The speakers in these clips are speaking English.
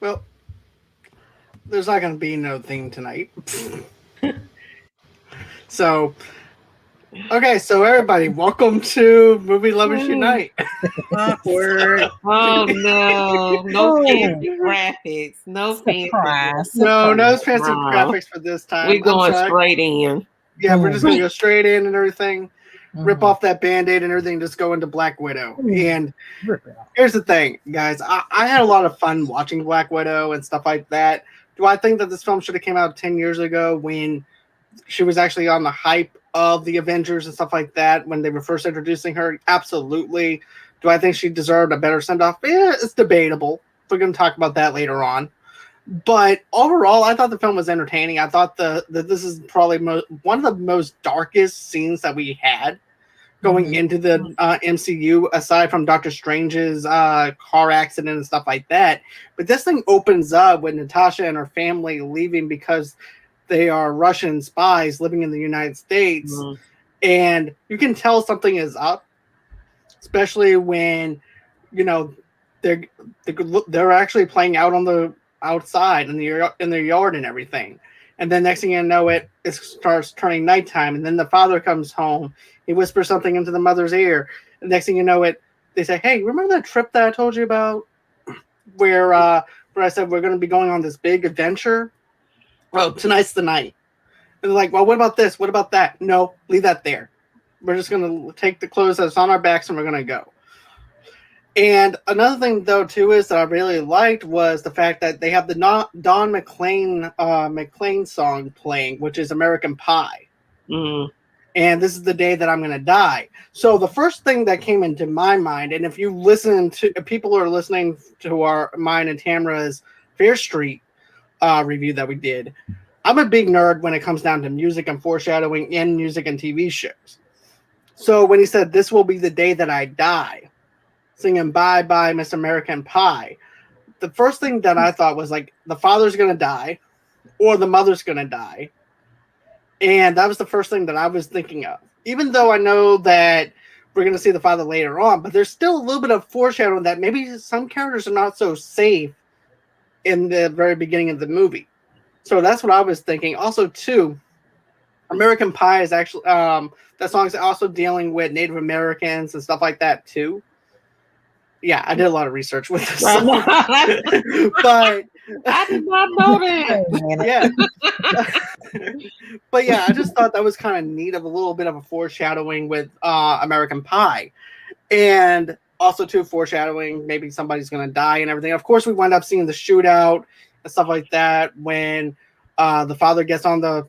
Well, there's not going to be no theme tonight. So, okay, so everybody, welcome to Movie Lovers Unite. Awkward. Oh no, no Oh. fancy graphics, no fancy. Surprise. No fancy No. graphics for this time. We're I'm going sorry. straight in. Yeah, we're just going to go straight in and everything. Rip Mhm. off that Band-Aid and everything, just go into Black Widow. Mhm. And Rip it off. here's the thing, guys. I had a lot of fun watching Black Widow and stuff like that. Do I think that this film should have came out 10 years ago when she was actually on the hype of the Avengers and stuff like that when they were first introducing her? Absolutely. Do I think she deserved a better send-off? Yeah, it's debatable. We're going to talk about that later on. But overall, I thought the film was entertaining. I thought that this is probably one of the most darkest scenes that we had going into the MCU, aside from Doctor Strange's car accident and stuff like that. But this thing opens up with Natasha and her family leaving because they are Russian spies living in the United States. Mhm. And you can tell something is up, especially when, they're actually playing out on the outside in their yard and everything. And then next thing you know, it starts turning nighttime. And then the father comes home. He whispers something into the mother's ear. And next thing you know, they say, "Hey, remember that trip that I told you about, where I said we're going to be going on this big adventure? Well, tonight's the night." And they're like, "Well, what about this? What about that?" "No, leave that there. We're just going to take the clothes that's on our backs and we're going to go." And another thing, though, too, is that I really liked was the fact that they have the Don McLean song playing, which is American Pie. Mhm. And this is the day that I'm going to die. So the first thing that came into my mind, and if you listen to people are listening to mine and Tamara's Fear Street review that we did, I'm a big nerd when it comes down to music and foreshadowing in music and TV shows. So when he said, "This will be the day that I die," singing "Bye Bye Miss American Pie," the first thing that I thought was like, the father's going to die or the mother's going to die. And that was the first thing that I was thinking of. Even though I know that we're going to see the father later on, but there's still a little bit of foreshadowing that maybe some characters are not so safe in the very beginning of the movie. So that's what I was thinking. Also, too, American Pie is actually, that song is also dealing with Native Americans and stuff like that, too. Yeah, I did a lot of research with this song. But I did not know that. yeah. But yeah, I just thought that was kind of neat of a little bit of a foreshadowing with American Pie. And also too foreshadowing maybe somebody's going to die and everything. Of course, we wind up seeing the shootout and stuff like that when the father gets on the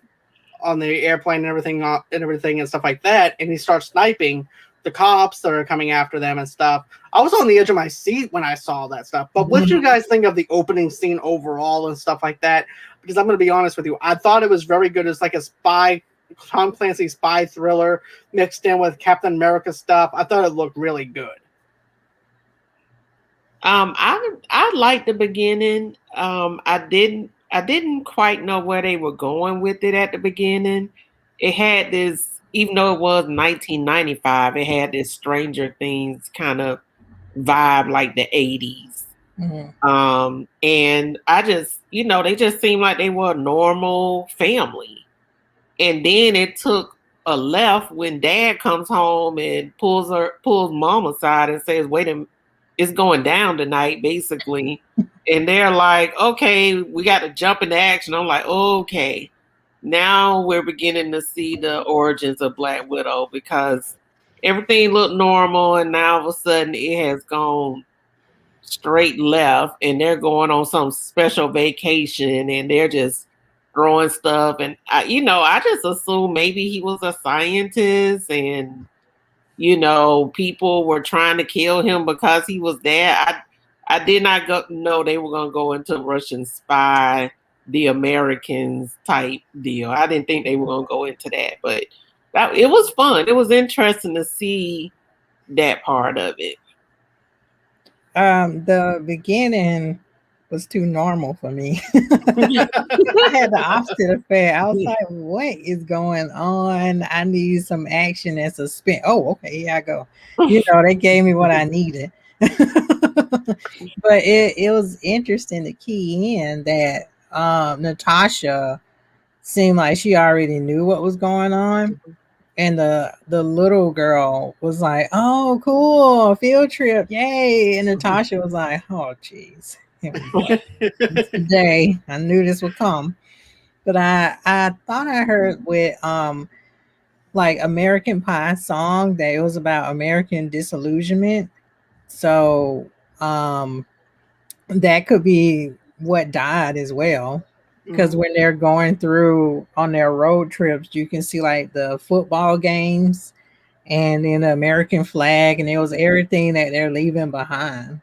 airplane and everything and stuff like that, and he starts sniping the cops that are coming after them and stuff. I was on the edge of my seat when I saw that stuff. But what did you guys think of the opening scene overall and stuff like that? Because I'm going to be honest with you, I thought it was very good. It's like a Tom Clancy spy thriller mixed in with Captain America stuff. I thought it looked really good. I liked the beginning. I didn't quite know where they were going with it at the beginning. It had this, even though it was 1995, it had this Stranger Things kind of vibe, like the 80s. Mhm. And I just, they just seemed like they were a normal family. And then it took a left when Dad comes home and pulls Mom aside and says, "Wait a minute, it's going down tonight," basically. And they're like, "Okay, we got to jump into action." I'm like, okay. Now we're beginning to see the origins of Black Widow, because everything looked normal and now all of a sudden it has gone straight left and they're going on some special vacation and they're just throwing stuff. And I just assumed maybe he was a scientist and, people were trying to kill him because he was there. I did not know they were going to go into Russian spy, the Americans type deal. I didn't think they were going to go into that, but it was fun. It was interesting to see that part of it. The beginning was too normal for me. I had the opposite effect. I was like, what is going on? I need some action and suspense. Oh, okay, here I go. They gave me what I needed. But it was interesting to key in that Natasha seemed like she already knew what was going on. And the little girl was like, "Oh, cool, field trip, yay!" And Natasha was like, "Oh, jeez, today I knew this would come." But I thought I heard with like American Pie song that it was about American disillusionment. So that could be what died as well. Because when they're going through on their road trips, you can see like the football games and then the American flag, and it was everything that they're leaving behind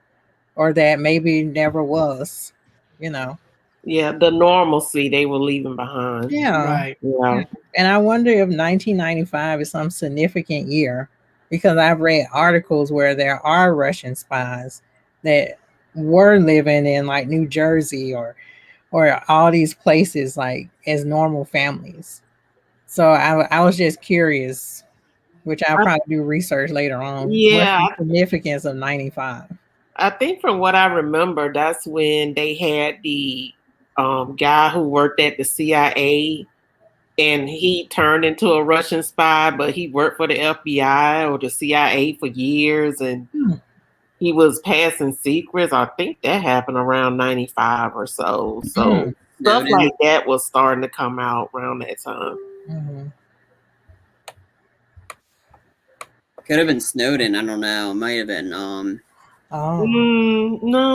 or that maybe never was, you know. Yeah, the normalcy they were leaving behind. Yeah. Right. Yeah. And I wonder if 1995 is some significant year because I've read articles where there are Russian spies that were living in like New Jersey or all these places like as normal families. So I was just curious, which I'll probably do research later on. Yeah. What's the significance of 95? I think from what I remember, that's when they had the guy who worked at the CIA and he turned into a Russian spy, but he worked for the FBI or the CIA for years and he was passing secrets. I think that happened around 95 or so. So stuff like that was starting to come out around that time. Mm-hmm. Could have been Snowden. I don't know. It might have been. No,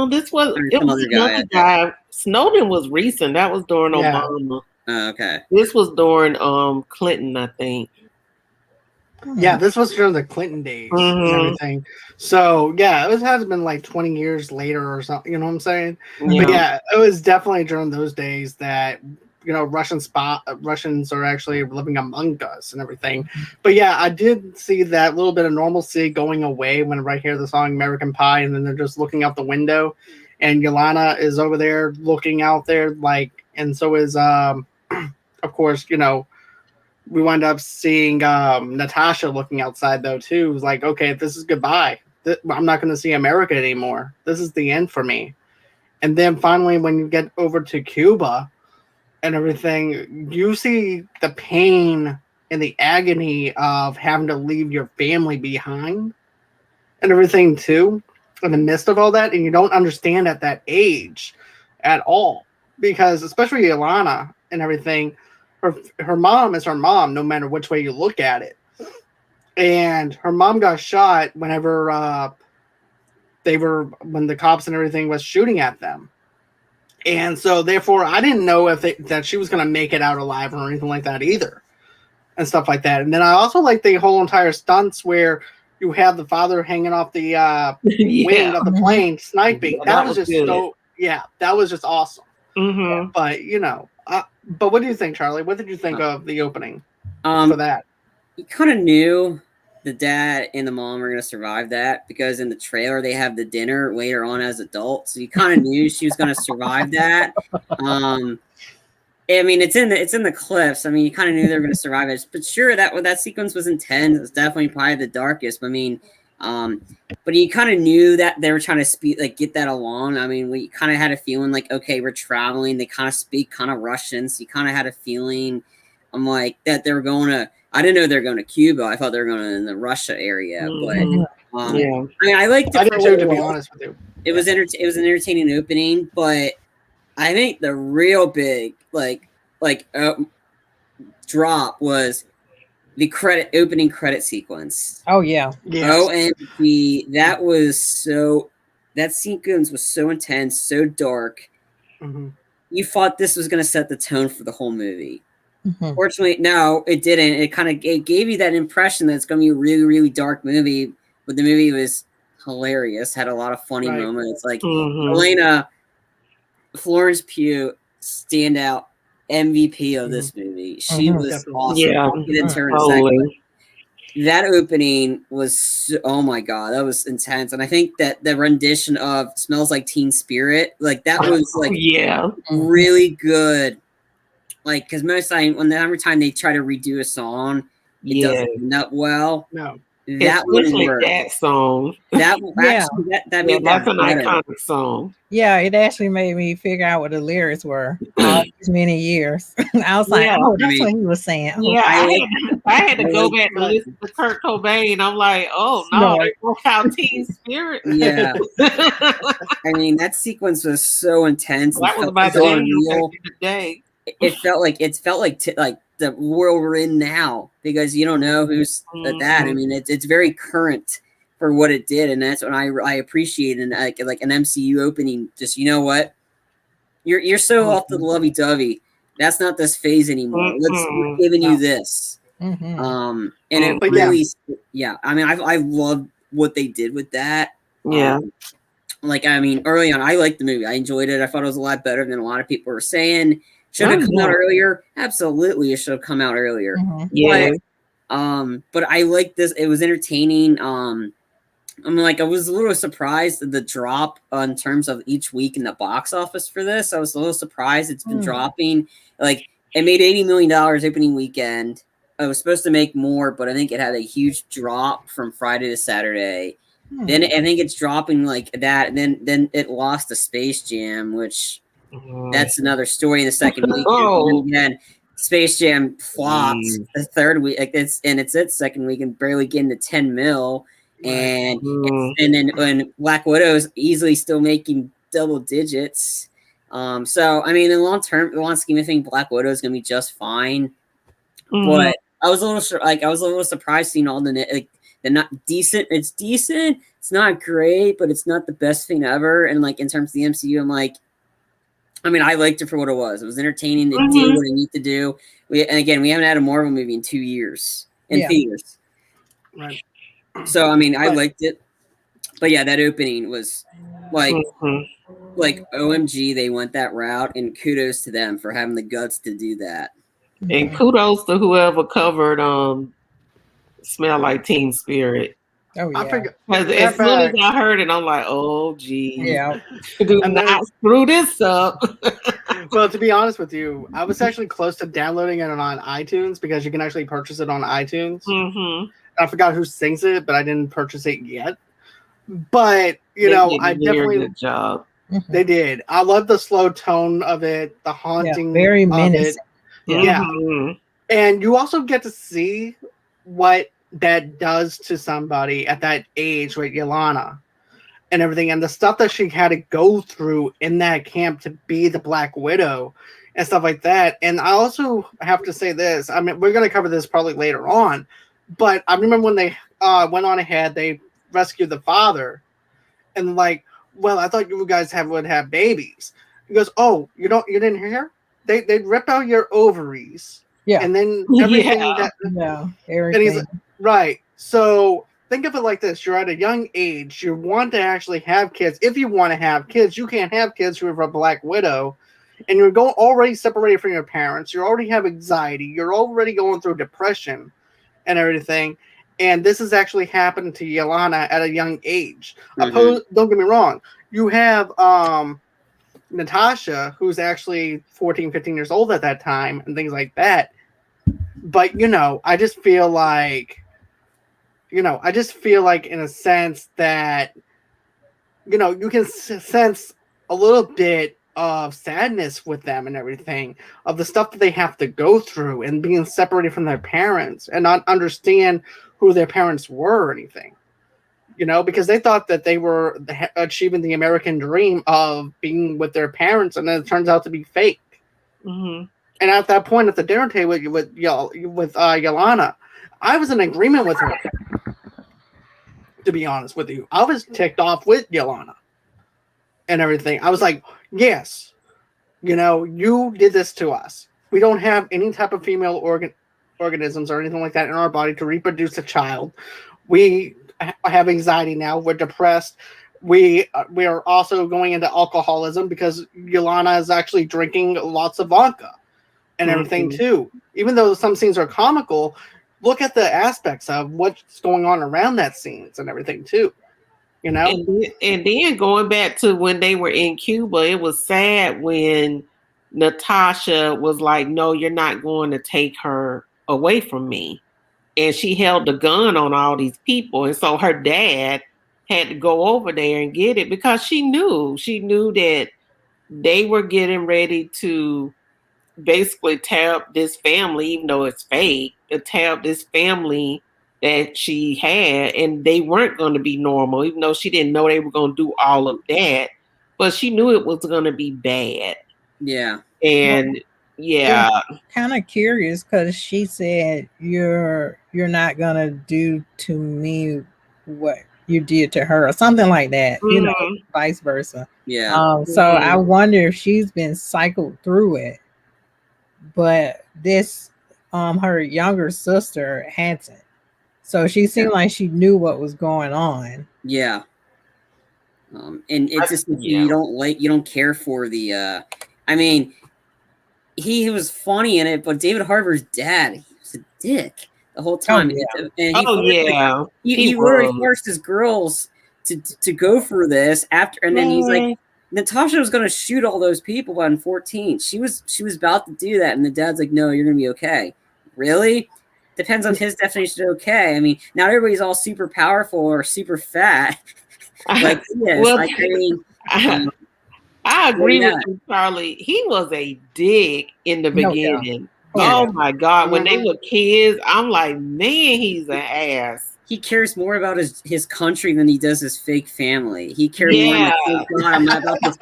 this was some other guy. Snowden was recent. That was during Obama. Oh, okay. This was during Clinton, I think. Yeah, this was during the Clinton days and everything. So yeah, it has been like 20 years later or something. You know what I'm saying? Yeah. But yeah, it was definitely during those days that Russians are actually living among us and everything. But yeah, I did see that little bit of normalcy going away whenever I hear the song American Pie, and then they're just looking out the window, and Yelena is over there looking out there, like, and so is of course, we wind up seeing Natasha looking outside though too. It was like, okay, this is goodbye. I'm not going to see America anymore. This is the end for me. And then finally, when you get over to Cuba and everything, you see the pain and the agony of having to leave your family behind and everything too, in the midst of all that. And you don't understand at that age at all, because especially Ilana and everything, her mom is her mom, no matter which way you look at it. And her mom got shot whenever when the cops and everything was shooting at them. And so therefore I didn't know that she was going to make it out alive or anything like that either, and stuff like that. And then I also like the whole entire stunts where you have the father hanging off the wing of the plane sniping. That was just good. That was just awesome. Mm-hmm. But but what do you think, Charlie? What did you think of the opening for that? You kind of knew the dad and the mom were going to survive that, because in the trailer they have the dinner later on as adults, so you kind of knew she was going to survive that. I mean, it's in the clips. I mean, you kind of knew they were going to survive it. But sure, that sequence was intense. It was definitely probably the darkest. I mean, but you kind of knew that they were trying to get that along. I mean, we kind of had a feeling like, okay, we're traveling. They kind of speak kind of Russian, so you kind of had a feeling. I'm like that they were going to. I didn't know they were going to Cuba. I thought they were going to in the Russia area. Mm-hmm. But I mean, I liked it. I did too, to be honest with you. It was an entertaining opening, but I think the real big drop was the opening credit sequence. Oh yeah. OMG, that sequence was so intense, so dark. Mm-hmm. You thought this was going to set the tone for the whole movie. Mm-hmm. Fortunately, no, it didn't. It gave you that impression that it's going to be a really, really dark movie, but the movie was hilarious. Had a lot of funny moments. Like Elena, Florence Pugh, standout MVP of this movie. She was awesome. Yeah, totally. That opening was, oh my god, that was intense. And I think that the rendition of "Smells Like Teen Spirit," like that was really good. Like, because every time they try to redo a song, it doesn't end up well. No. that wouldn't Especially work. that song. That Yeah. actually that Yeah, made that's that an better. iconic song. Yeah, it actually made me figure out what the lyrics were all these many years. I was like, Yeah. oh, that's I what mean, he was saying. Oh, Yeah, I had to I go like- back and listen to Kurt Cobain. I'm like, oh no, Snort. they broke out Teen Spirit. Yeah, That I mean that sequence was so intense. And was felt my so jam unreal. back in the day. It felt like like the world we're in now, because you don't know who's that. I mean, it's very current for what it did, and that's what I appreciate. And like an MCU opening, just, you know what, you're so off the lovey dovey. That's not this phase anymore. We're giving you this. Mhm. And it But really, yeah. I mean, I love what they did with that. Yeah. Like, I mean, early on, I liked the movie. I enjoyed it. I thought it was a lot better than a lot of people were saying. Should have come out earlier? Absolutely, it should have come out earlier. Mhm. Yeah. But I liked this. It was entertaining. I was a little surprised at the drop in terms of each week in the box office for this. I was a little surprised it's been dropping. Like, it made $80 million opening weekend. It was supposed to make more, but I think it had a huge drop from Friday to Saturday. Then I think it's dropping like that, and then it lost to Space Jam, which that's another story in the second week. And then Space Jam flops the third week, it's its second week and barely getting to 10 mil. And then when Black Widow's easily still making double digits. So I mean, in the long scheme of things, Black Widow is gonna be just fine. But I was a little surprised seeing all the they're not decent. It's decent. It's not great, but it's not the best thing ever. And like in terms of the MCU, I'm like, I mean, I liked it for what it was. It was entertaining. It did what it needed to do. And again, we haven't had a Marvel movie in 2 years in theaters. Right. So I mean, I liked it. But yeah, that opening was like OMG, they went that route, and kudos to them for having the guts to do that. And kudos to whoever covered Smell Like Teen Spirit. Oh yeah. I forget. As soon as I heard it, I'm like, oh geez. Yeah. Do not screw this up. Well, to be honest with you, I was actually close to downloading it on iTunes, because you can actually purchase it on iTunes. I forgot who sings it, but I didn't purchase it yet. But I definitely good job. They did. I love the slow tone of it, the haunting, very of menacing. it. Yeah. And you also get to see what that does to somebody at that age with Yelena and everything, and the stuff that she had to go through in that camp to be the Black Widow and stuff like that. And I also have to say this. I mean, we're going to cover this probably later on, but I remember when they went on ahead, they rescued the father, and like, well, I thought you guys would have babies. He goes, oh, you didn't hear? They rip out your ovaries. Yeah. And then everything everything. and he's like, right. So think of it like this. You're at a young age. You want to actually have kids. If you want to have kids, you can't have kids who are a Black Widow. And you're already separated from your parents. You already have anxiety. You're already going through depression and everything. And this is actually happening to Yelena at a young age. Don't get me wrong. You have Natasha, who's actually 14, 15 years old at that time, and things like that. But, I just feel like, in a sense that, you can sense a little bit of sadness with them and everything, of the stuff that they have to go through and being separated from their parents and not understand who their parents were or anything, because they thought that they were achieving the American dream of being with their parents, and then it turns out to be fake. And at that point, at the dinner table with Yelena, I was in agreement with her. To be honest with you, I was ticked off with Yelena and everything. I was like, yes, you did this to us. We don't have any type of female organisms or anything like that in our body to reproduce a child. We have anxiety now. We're depressed. We are also going into alcoholism because Yelena is actually drinking lots of vodka and everything too. Even though some scenes are comical, look at the aspects of what's going on around that scenes and everything too. And then going back to when they were in Cuba, it was sad when Natasha was like, no, you're not going to take her away from me. and she held the gun on all these people. And so her dad had to go over there and get it because she knew that they were getting ready to basically tear up this family, even though it's fake, to tear up this family that she had, and they weren't going to be normal, even though she didn't know they were going to do all of that. But she knew it was going to be bad. Yeah. And yeah. Kind of curious because she said you're not gonna do to me what you did to her or something like that, you know, vice versa. Yeah. So I wonder if she's been cycled through it, but this her younger sister hasn't. So she seemed like she knew what was going on. Yeah. And it's just you don't care for the I mean, he was funny in it, but David Harbour's dad, he was a dick the whole time. Oh, yeah. And he really forced his girls to go for this after, and then he's like, Natasha was going to shoot all those people by 14. She was about to do that, and the dad's like, no, you're going to be okay. Really? Depends on his definition of okay. I mean, not everybody's all super powerful or super fat. Like he is. Well, like, I mean, I agree with you, Charlie. He was a dick in the beginning. Oh my God. When they were kids, I'm like, man, he's an ass. He cares more about his country than he does his fake family. He cared more about God. I'm not about this.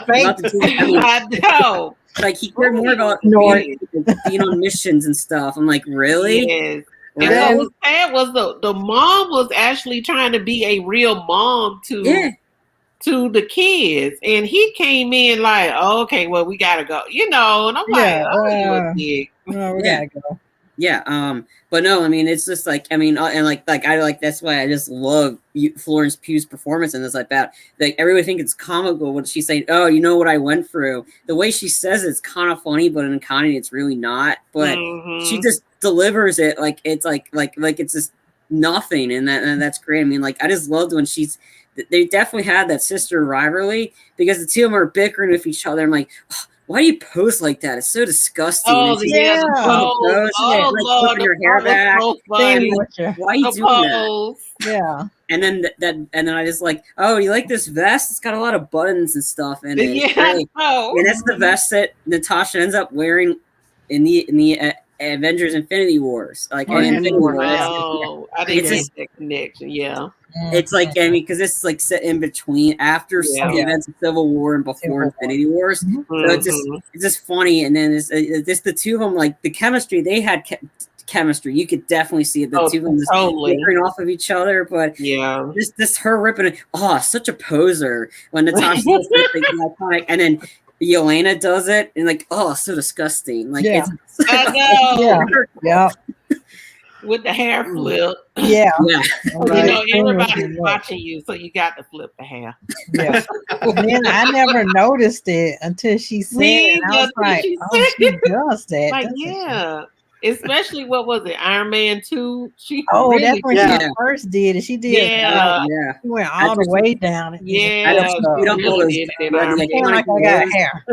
I know. Like he cared more about being on missions and stuff. I'm like, really? Yes. And what was sad was the mom was actually trying to be a real mom to the kids, and he came in like, oh, okay, well, we gotta go, you know, and I'm like, we gotta go. Yeah, but no, I mean, it's just like, I mean, and like I like that's why I just love Florence Pugh's performance in this. Like that, like everybody think it's comical when she's saying, "Oh, you know what I went through." The way she says it's kind of funny, but in comedy, it's really not. But she just delivers it like it's like it's just nothing, and that's great. I mean, like I just loved when they definitely had that sister rivalry because the two of them are bickering with each other. I'm like, oh, why do you pose like that? It's so disgusting. Oh, yeah. Like your hair back. So why are you doing that? Yeah. And then I just like, oh, you like this vest? It's got a lot of buttons and stuff in it. And that's the vest that Natasha ends up wearing in the Avengers Infinity Wars. Like Infinity Wars. Oh, I didn't get that connection. Yeah. It's like, I mean, because it's like set in between after the events of Civil War and before Infinity Wars. So it's just funny. And then it's the two of them, like the chemistry, they had chemistry. You could definitely see the two of them just flickering off of each other. But this her ripping it. Oh, such a poser when Natasha does the iconic, and then Yelena does it, and like, oh, so disgusting. Like, it's, I know. With the hair flip. Yeah. You know, everybody's watching you, so you got to flip the hair. Yeah. Then I never noticed it until she said it. And I was like, oh, she does that. Like, especially what was it, Iron Man 2? That's when she first did it. She did. She went all the way down. Yeah. You don't know like I got hair.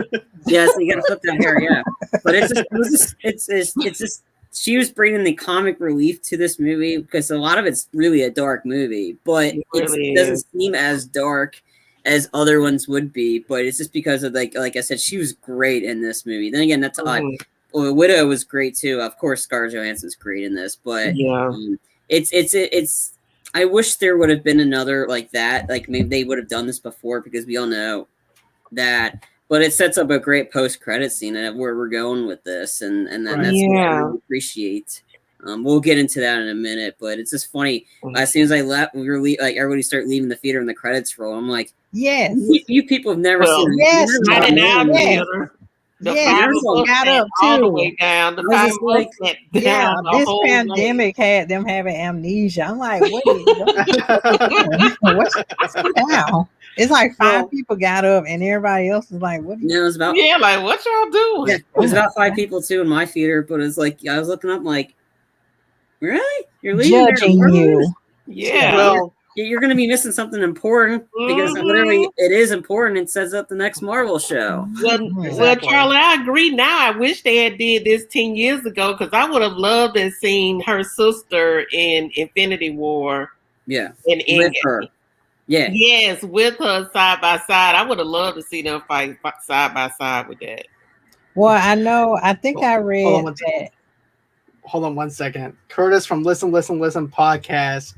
Yeah, so you got to flip that hair. Yeah. But it's just. She was bringing the comic relief to this movie because a lot of it's really a dark movie, but it doesn't seem as dark as other ones would be. But it's just because of like I said, she was great in this movie. Then again, that's Widow was great too. Of course, Scarlett Johansson's great in this, but it's. I wish there would have been another like that. Like maybe they would have done this before because we all know that. But it sets up a great post-credit scene of where we're going with this, and then that's what I really appreciate. We'll get into that in a minute, but it's just funny. As soon as I left, we were like everybody started leaving the theater and the credits roll. I'm like, yes, you people have never seen it. Got up all the too. way down. This pandemic had them having amnesia. I'm like, wait, what's down? It's like 5 people got up, and everybody else is like, "What?" It was about like what y'all doing? Yeah, it was about 5 people too in my theater, but it's like I was looking up, like, really, you're leaving judging you. Yeah. Well, you're going to be missing something important because literally it is important. It sets up the next Marvel show. Well, Charlie, I agree. Now I wish they had did this 10 years ago because I would have loved to have seen her sister in Infinity War. Yeah, with her. Yeah. Yes, with her side by side. I would have loved to see them fight side by side with that. Well, I think I read that. Hold on one second. Curtis from Listen Podcast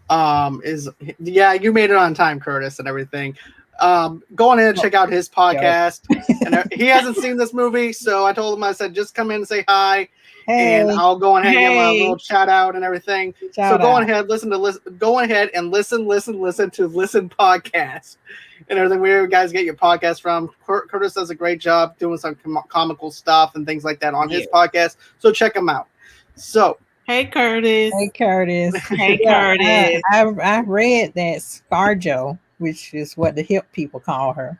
you made it on time, Curtis, and everything. Go on in and check out his podcast. And he hasn't seen this movie, so I told him, I said, just come in and say hi. Hey. And I'll go ahead and give him a little shout out and everything. Go ahead and listen to Listen to Listen Podcast and everything. Where you guys get your podcast from. Curtis does a great job doing some comical stuff and things like that on his podcast. So check him out. So hey Curtis. Hey Curtis. Hey Curtis. I read that ScarJo, which is what the hip people call her.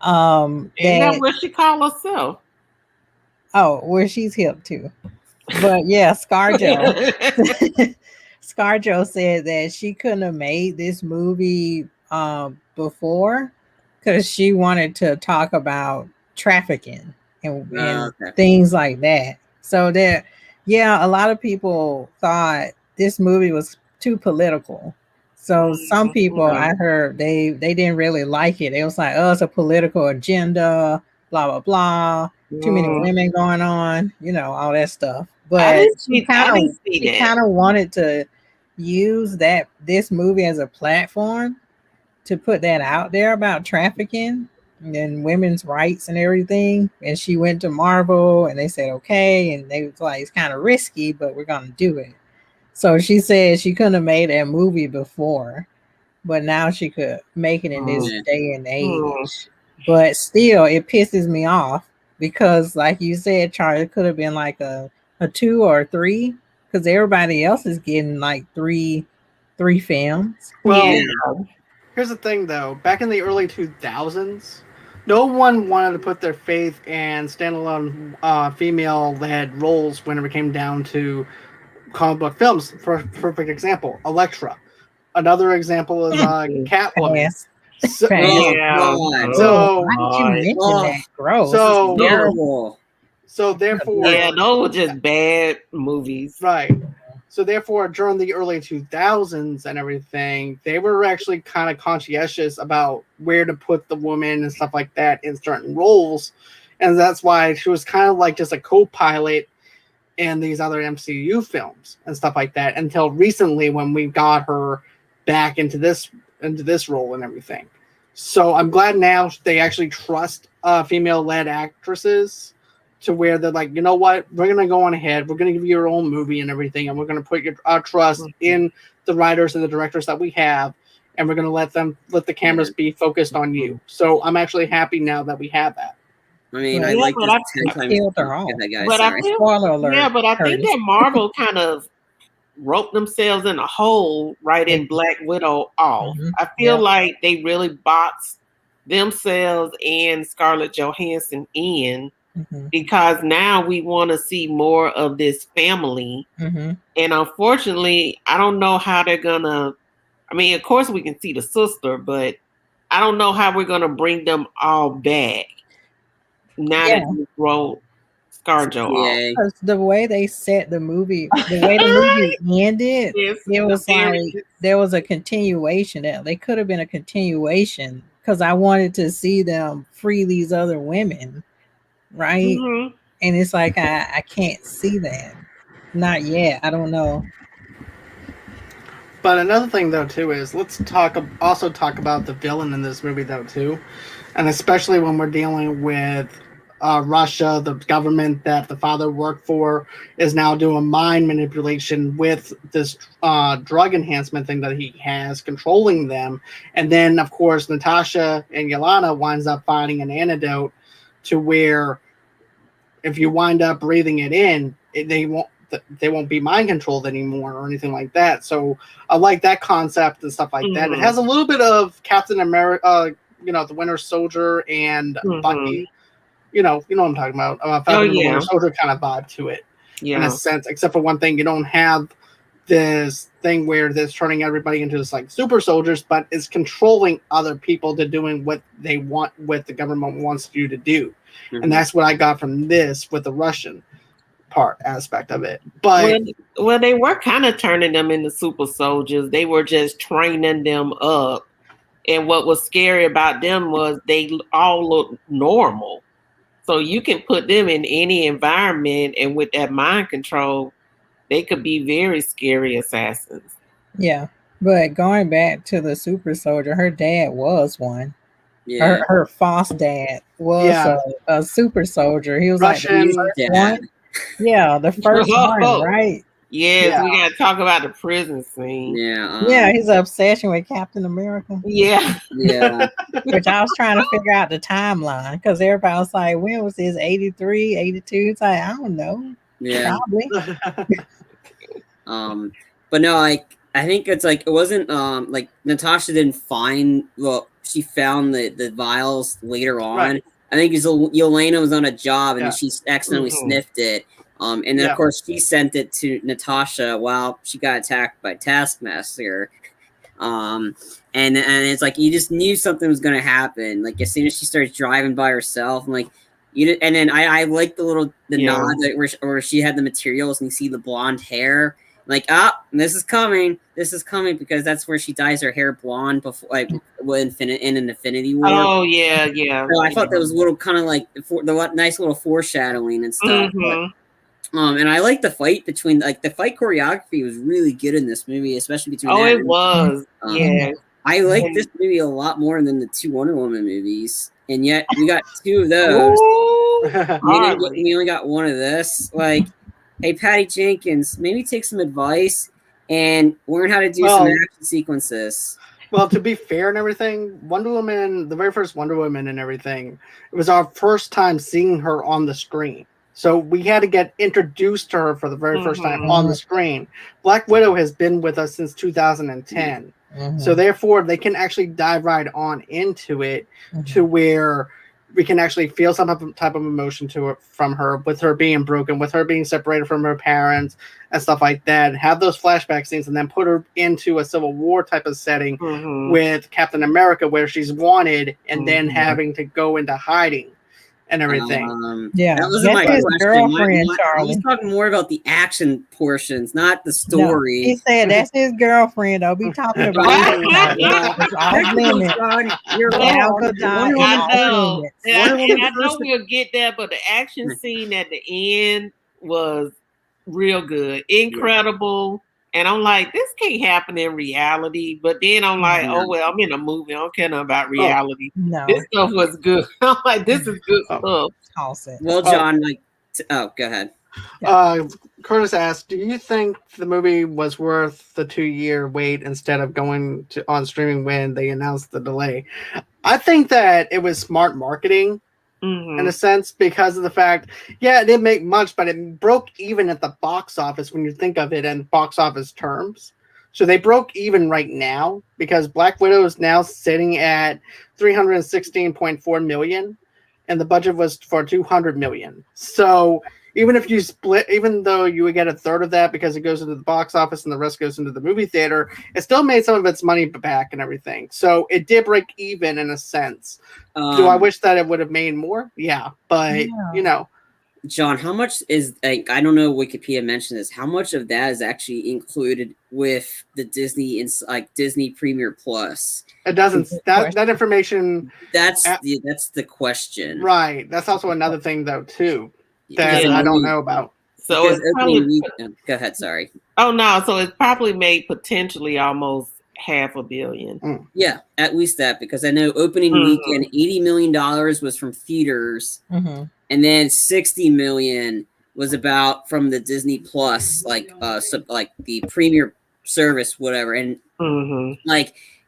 Isn't that what she call herself? Oh, well, she's hip too. But yeah, ScarJo. ScarJo said that she couldn't have made this movie before because she wanted to talk about trafficking and things like that. So that, a lot of people thought this movie was too political. So some people I heard they didn't really like it. It was like, oh, it's a political agenda, blah blah blah. Too many women going on, all that stuff. But she kind of wanted to use this movie as a platform to put that out there about trafficking and women's rights and everything. And she went to Marvel and they said, okay. And they was like, it's kind of risky, but we're going to do it. So she said she couldn't have made that movie before, but now she could make it in this day and age. But still, it pisses me off because, like you said, Charlie, it could have been like a 2 or 3 because everybody else is getting like three films. Well, here's the thing, though. Back in the early 2000s, no one wanted to put their faith in standalone female-led roles whenever it came down to comic book films. For a perfect example, Elektra. Another example is Catwoman. So why did you mention that? Gross. So terrible. So therefore, those were just bad movies, right? So therefore, during the early 2000s and everything, they were actually kind of conscientious about where to put the woman and stuff like that in certain roles, and that's why she was kind of like just a co-pilot in these other MCU films and stuff like that. Until recently, when we got her back into this role and everything. So I'm glad now they actually trust female-led actresses to where they're like, you know what, we're going to go on ahead. We're going to give you your own movie and everything. And we're going to put our trust in the writers and the directors that we have. And we're going to let the cameras be focused on you. So I'm actually happy now that we have that. I mean, I like this 10 times. But I think that Marvel kind of roped themselves in a hole in Black Widow off. I feel like they really boxed themselves and Scarlett Johansson in because now we want to see more of this family. And unfortunately, I don't know how they're gonna. I mean, of course we can see the sister, but I don't know how we're gonna bring them all back now that we wrote ScarJo off. Because the way they set the movie, the way the movie ended, it was like there was a continuation. That they could have been a continuation because I wanted to see them free these other women, right? And it's like I can't see that, not yet. I don't know. But another thing though too is let's also talk about the villain in this movie though too, and especially when we're dealing with Russia, the government that the father worked for is now doing mind manipulation with this drug enhancement thing that he has controlling them. And then, of course, Natasha and Yelena winds up finding an antidote to where if you wind up breathing it in, they won't be mind controlled anymore or anything like that. So I like that concept and stuff like that. It has a little bit of Captain America, the Winter Soldier and Bucky. You know what I'm talking about. Winter Soldier kind of vibe to it, in a sense. Except for one thing, you don't have this thing where it's turning everybody into this like super soldiers, but it's controlling other people to doing what they want, what the government wants you to do. Mhm. And that's what I got from this with the Russian part aspect of it. But well, they were kind of turning them into super soldiers. They were just training them up. And what was scary about them was they all look normal. So you can put them in any environment, and with that mind control, they could be very scary assassins. Yeah. But going back to the super soldier, her dad was one. Yeah. Her false dad was Yeah. a super soldier. He was Russian like the first dad. one. Yeah, the first one, right? Yes, Yeah. we got to talk about the prison scene. Yeah. Yeah, his obsession with Captain America, Yeah. Yeah. which I was trying to figure out the timeline because everybody was like, when was this, 83, 82? It's like, I don't know. Yeah. Probably. But no, like I think it's like it wasn't like Natasha didn't find she found the vials later on. Right. I think Yelena was on a job and Yeah. she accidentally sniffed it. And then Yeah. of course she sent it to Natasha while she got attacked by Taskmaster. And it's like you just knew something was gonna happen. Like as soon as she starts driving by herself, and like and then I like the nod that where she had the materials and you see the blonde hair. Like, this is coming because that's where she dyes her hair blonde before, like, in an Infinity War. Oh yeah. So I thought that was a little kind of like the nice little foreshadowing and stuff. Mhm. But, and I like the fight between the fight choreography was really good in this movie, especially between. Oh, that it and, was. Yeah. I like this movie a lot more than the two Wonder Woman movies, and yet we got two of those. We only got one of this. Like, hey, Patty Jenkins, maybe take some advice and learn how to do some action sequences. Well, to be fair and everything, Wonder Woman, the very first Wonder Woman and everything, it was our first time seeing her on the screen. So we had to get introduced to her for the very first time on the screen. Black Widow has been with us since 2010. So therefore, they can actually dive right on into it to where we can actually feel some type of emotion from her, with her being broken, with her being separated from her parents and stuff like that. Have those flashback scenes and then put her into a Civil War type of setting with Captain America, where she's wanted and then having to go into hiding and everything. That wasn't my question. I was talking more about the action portions, not the story. No, he said that's his girlfriend. I'll be talking about I know we'll get there, but the action scene at the end was real good, incredible. And I'm like, this can't happen in reality. But then I'm like, oh, well, I'm in a movie. I don't care nothing about reality. No. This stuff was good. I'm like, this is good stuff. Well, John, go ahead. Curtis asked, do you think the movie was worth the 2-year wait instead of going on streaming when they announced the delay? I think that it was smart marketing. In a sense, because of the fact, it didn't make much, but it broke even at the box office when you think of it in box office terms. So they broke even right now because Black Widow is now sitting at $316.4 million, and the budget was for $200 million. So even if you split, even though you would get a third of that because it goes into the box office and the rest goes into the movie theater, it still made some of its money back and everything. So it did break even in a sense. Do I wish that it would have made more? Yeah, but John, how much is I don't know. Wikipedia mentioned this. How much of that is actually included with the Disney Premier Plus? It doesn't. That information. That's the question. Right. That's also another thing though too that I don't know about. So it's probably, go ahead. Sorry. Oh no. So it's probably made potentially almost $500 million. Yeah, at least that, because I know opening weekend $80 million was from theaters, and then $60 million was about from the Disney Plus, like the Premier service, whatever, and and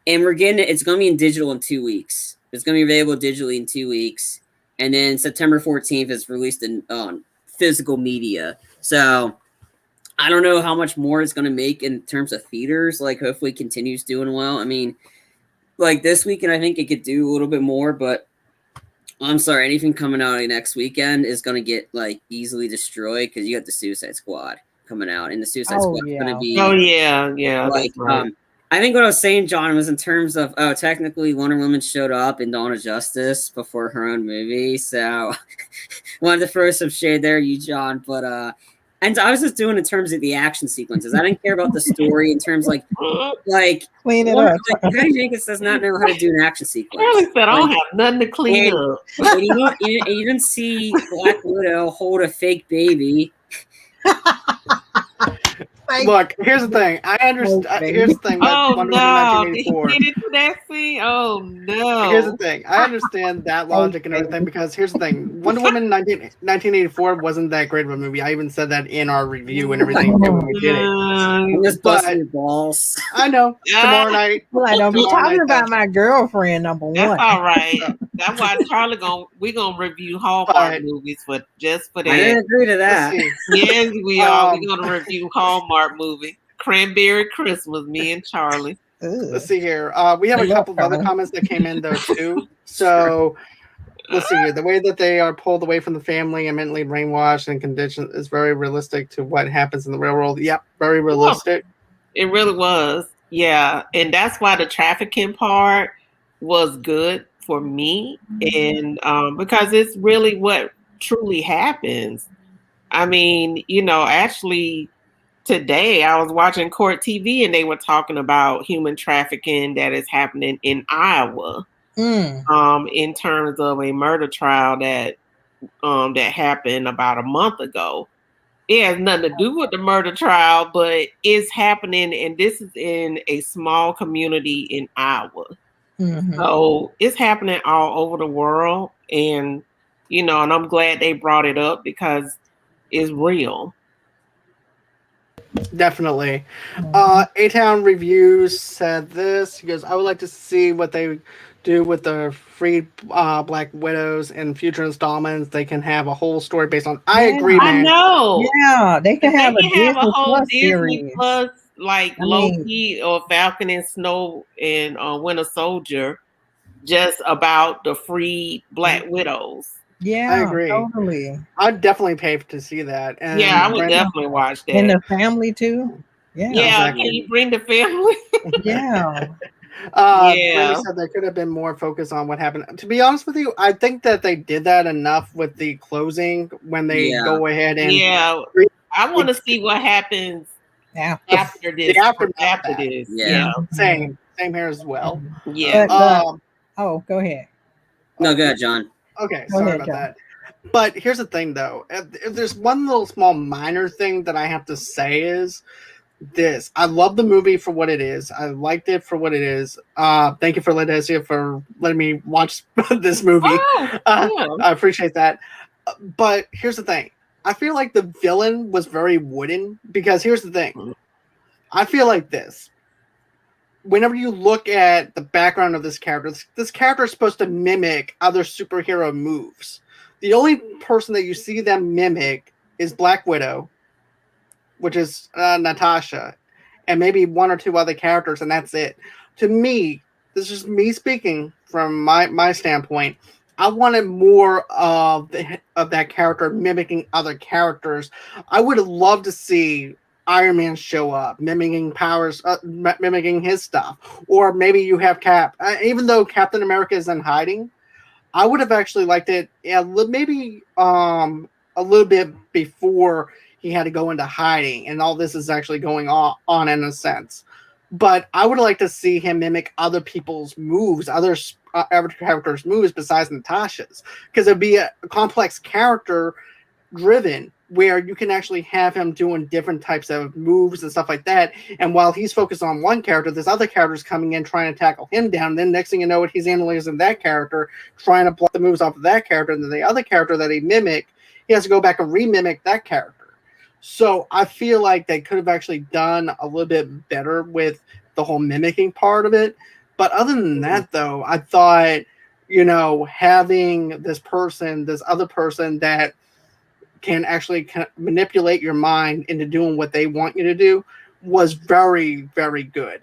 we're getting it. It's going to be in digital in 2 weeks. It's going to be available digitally in 2 weeks, and then September 14th is released in physical media. So I don't know how much more it's going to make in terms of theaters. Like, hopefully it continues doing well. I mean, like this weekend, I think it could do a little bit more, but I'm sorry, anything coming out next weekend is going to get like easily destroyed because you got the Suicide Squad. coming out, and the Suicide Squad's going to be. Oh yeah, like that's right. I think what I was saying, John, was in terms of technically Wonder Woman showed up in Dawn of Justice before her own movie, so wanted to throw some shade there, you John, but and I was just doing in terms of the action sequences. I didn't care about the story in terms like clean it up. Like, Patty Jenkins does not know how to do an action sequence. Charlie said, "I don't have nothing to clean up." And you didn't see Black Widow hold a fake baby. Look, here's the thing. I understand. Here's the thing. Oh Wonder no! Woman Did 1984. you get into that scene? Oh no! Here's the thing. I understand that logic and everything because here's the thing. Wonder Woman 1984 wasn't that great of a movie. I even said that in our review and everything when we did it. I'm just busting your balls. I know. Tomorrow night. Well, I don't be talking about my girlfriend, number one. That's all right. That's why Charlie we gonna review Hallmark movies for that. I didn't agree to that. Yes, we are. We're gonna review Hallmark movie. Cranberry Christmas, me and Charlie. Let's see here. We have a couple of other comments that came in though too. So let's see here. The way that they are pulled away from the family and mentally brainwashed and conditioned is very realistic to what happens in the real world. Yep, very realistic. It really was. Yeah. And that's why the trafficking part was good for me. And because it's really what truly happens. I mean, actually today I was watching Court TV and they were talking about human trafficking that is happening in Iowa. In terms of a murder trial that happened about a month ago. It has nothing to do with the murder trial, but it's happening, and this is in a small community in Iowa. Mm-hmm. So it's happening all over the world, and and I'm glad they brought it up because it's real. Definitely. A-Town Reviews said this. He goes, I would like to see what they do with the freed Black Widows in future installments. They can have a whole story based on. I agree, man. I know. Yeah, they can have a Disney whole Plus Disney series. Plus, like Loki or Falcon and Snow and Winter Soldier, just about the freed Black Widows. Yeah, I agree. Totally. I'd definitely pay to see that. And I would definitely watch that. And the family too. Yeah. Exactly. Can you bring the family? Yeah. Brenda said there could have been more focus on what happened. To be honest with you, I think that they did that enough with the closing when they go ahead and I want to see what happens after this. After this. Yeah. Same here as well. Yeah. Go ahead. No, go ahead, John. Okay, sorry about that. But here's the thing, though. If there's one little small minor thing that I have to say is this. I love the movie for what it is. I liked it for what it is. Thank you for Ladasiah for letting me watch this movie. I appreciate that. But here's the thing. I feel like the villain was very wooden because here's the thing. I feel like this. Whenever you look at the background of this character is supposed to mimic other superhero moves. The only person that you see them mimic is Black Widow, which is Natasha, and maybe one or two other characters, and that's it. To me, this is me speaking from my standpoint. I wanted more of that character mimicking other characters. I would have loved to see Iron Man show up, mimicking powers, mimicking his stuff, or maybe you have Cap. Even though Captain America is in hiding, I would have actually liked it. Maybe a little bit before he had to go into hiding, and all this is actually going on in a sense. But I would like to see him mimic other people's moves, other characters' moves besides Natasha's, because it'd be a complex character driven, where you can actually have him doing different types of moves and stuff like that. And while he's focused on one character, there's other characters coming in trying to tackle him down. And then next thing you know, he's analyzing that character, trying to block the moves off of that character. And then the other character that he mimicked, he has to go back and remimic that character. So I feel like they could have actually done a little bit better with the whole mimicking part of it. But other than that, though, I thought, having this other person that can actually manipulate your mind into doing what they want you to do was very, very good,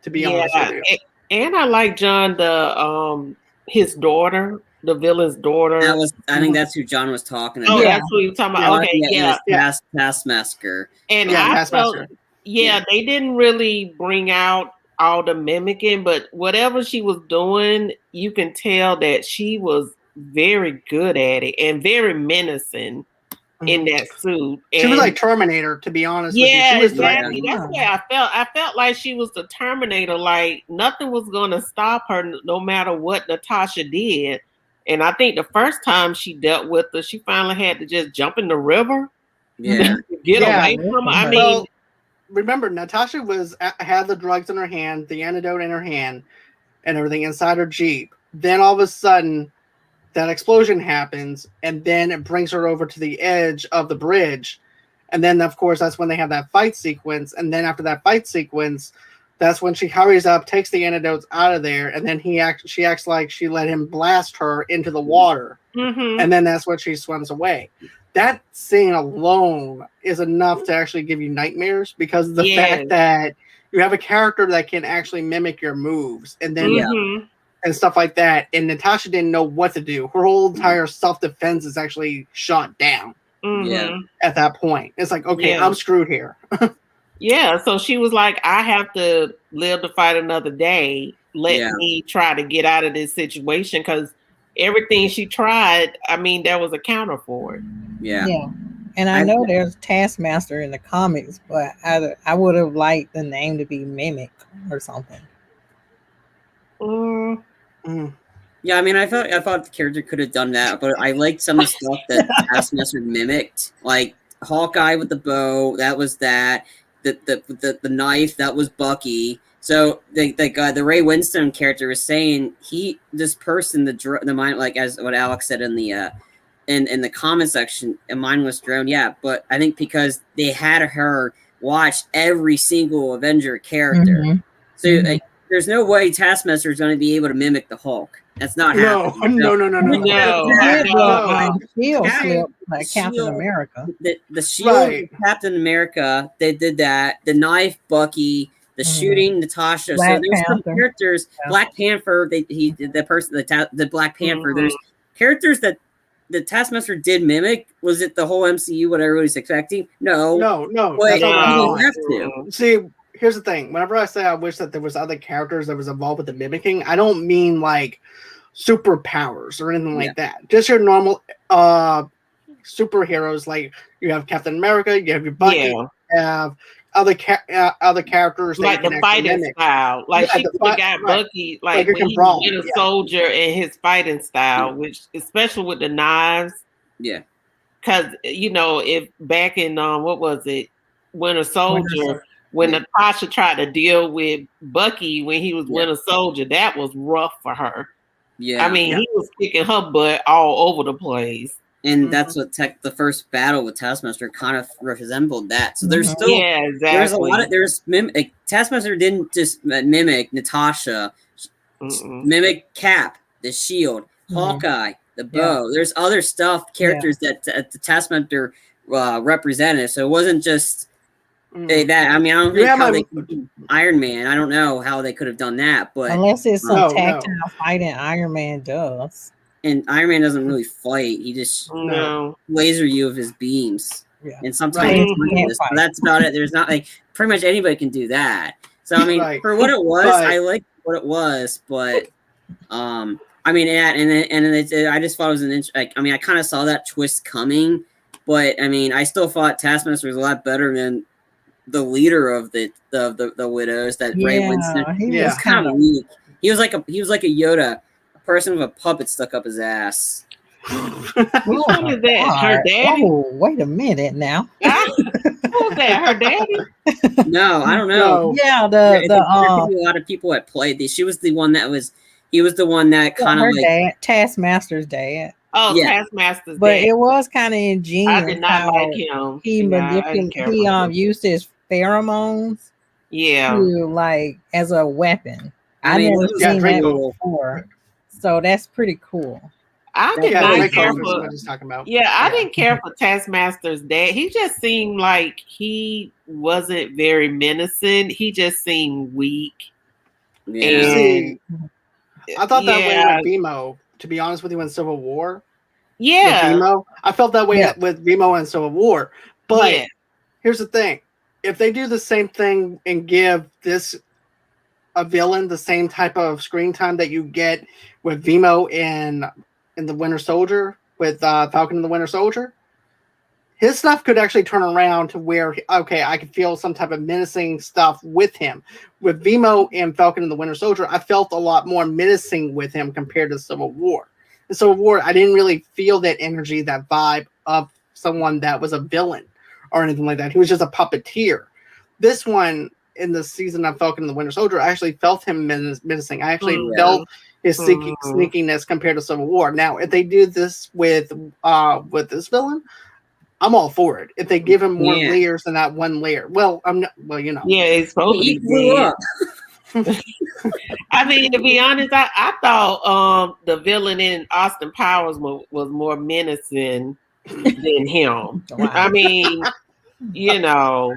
to be honest with you. And I like John, his daughter, the villain's daughter. I think that's who John was talking about. Oh, that's who you're talking about. Okay, yeah. Taskmaster. And I felt, they didn't really bring out all the mimicking, but whatever she was doing, you can tell that she was very good at it and very menacing in that suit. And she was like Terminator, to be honest. Yeah, with you. She was exactly. That's why I felt. I felt like she was the Terminator. Like nothing was going to stop her, no matter what Natasha did. And I think the first time she dealt with her, she finally had to just jump in the river. Yeah, to get away from her. I mean, remember, Natasha had the drugs in her hand, the antidote in her hand, and everything inside her Jeep. Then all of a sudden, that explosion happens, and then it brings her over to the edge of the bridge. And then, of course, that's when they have that fight sequence. And then after that fight sequence, that's when she hurries up, takes the antidotes out of there, and then she acts like she let him blast her into the water. Mm-hmm. And then that's when she swims away. That scene alone is enough to actually give you nightmares because of the fact that you have a character that can actually mimic your moves and then and stuff like that. And Natasha didn't know what to do. Her whole entire self-defense is actually shot down at that point. It's like, okay, I'm screwed here. Yeah, so she was like, I have to live to fight another day. Let me try to get out of this situation because everything she tried, I mean, there was a counter for it. Yeah. And I know there's Taskmaster in the comics, but I would have liked the name to be Mimic or something. Yeah, I mean, I thought the character could have done that, but I liked some of the stuff that Taskmaster mimicked, like Hawkeye with the bow. That was that. The knife, that was Bucky. So the Ray Winstone character was saying the mind, like as what Alex said in the comment section, a mindless drone. Yeah, but I think because they had her watch every single Avenger character, so there's no way Taskmaster is going to be able to mimic the Hulk. That's not happening. No. Like Captain America. The shield, Captain America, they did that. The knife, Bucky. The shooting, Natasha. Black so there's Panther. some characters. Black Panther. The Black Panther. There's characters that the Taskmaster did mimic. Was it the whole MCU? What everybody's expecting? No. But he didn't have to. See, here's the thing. Whenever I say I wish that there was other characters that was involved with the mimicking, I don't mean like superpowers or anything like that. Just your normal superheroes. Like you have Captain America, you have your Bucky, you have other characters like the fighting style. Like she could have got Bucky like when he was a soldier and his fighting style, which especially with the knives. Yeah. Because if back in what was it, Winter Soldier, when Natasha tried to deal with Bucky when he was Winter Soldier, that was rough for her. Yeah. I mean, he was kicking her butt all over the place. And that's what the first battle with Taskmaster kind of resembled that. So there's still exactly. There's a lot of Taskmaster didn't just mimic Natasha, mimic Cap, the shield, Hawkeye, the bow. There's other characters that the Taskmaster represented. So it wasn't just that. I mean, I don't think how they could do Iron Man. I don't know how they could have done that, but unless it's some tactile fighting Iron Man does. And Iron Man doesn't really fight. He just laser you with his beams. Yeah. And sometimes that's about it. There's not like pretty much anybody can do that. So I mean, for what it was, I liked what it was, but I mean, I just thought it was I kind of saw that twist coming, but I mean, I still thought Taskmaster was a lot better than the leader of the Widows. That Ray Winston. He was kind of weak. He was like a Yoda. Person with a puppet stuck up his ass. Who was that? Her daddy? Oh, wait a minute now. Who was that? Her daddy? No, I don't know. Yeah, a lot of people that played this. He was the one that kind of like dad, Taskmaster's dad. Oh, Taskmaster's but dad. It was kind of ingenious. I did not like him. He used his pheromones. Yeah. To like as a weapon. I never seen that before. So that's pretty cool. I did not care for. I didn't care for Taskmaster's dad. He just seemed like he wasn't very menacing. He just seemed weak. Yeah. I thought that way with BMO. to be honest with you, in Civil War. Yeah. With Zemo. I felt that way with Zemo and Civil War. But here's the thing. If they do the same thing and give a villain the same type of screen time that you get with Zemo in the Winter Soldier, with Falcon and the Winter Soldier, his stuff could actually turn around to where, okay, I could feel some type of menacing stuff with him. With Zemo and Falcon and the Winter Soldier, I felt a lot more menacing with him compared to Civil War. In Civil War, I didn't really feel that energy, that vibe of someone that was a villain or anything like that. He was just a puppeteer. This one, in the season of Falcon and the Winter Soldier, I actually felt him menacing. I actually felt his sneakiness compared to Civil War. Now, if they do this with this villain, I'm all for it. If they give him more layers than that one layer. Well, I'm not. Well, you know. Yeah, it's supposed to be up. I mean, to be honest, I thought the villain in Austin Powers was more menacing than him. Wow. I mean, you know,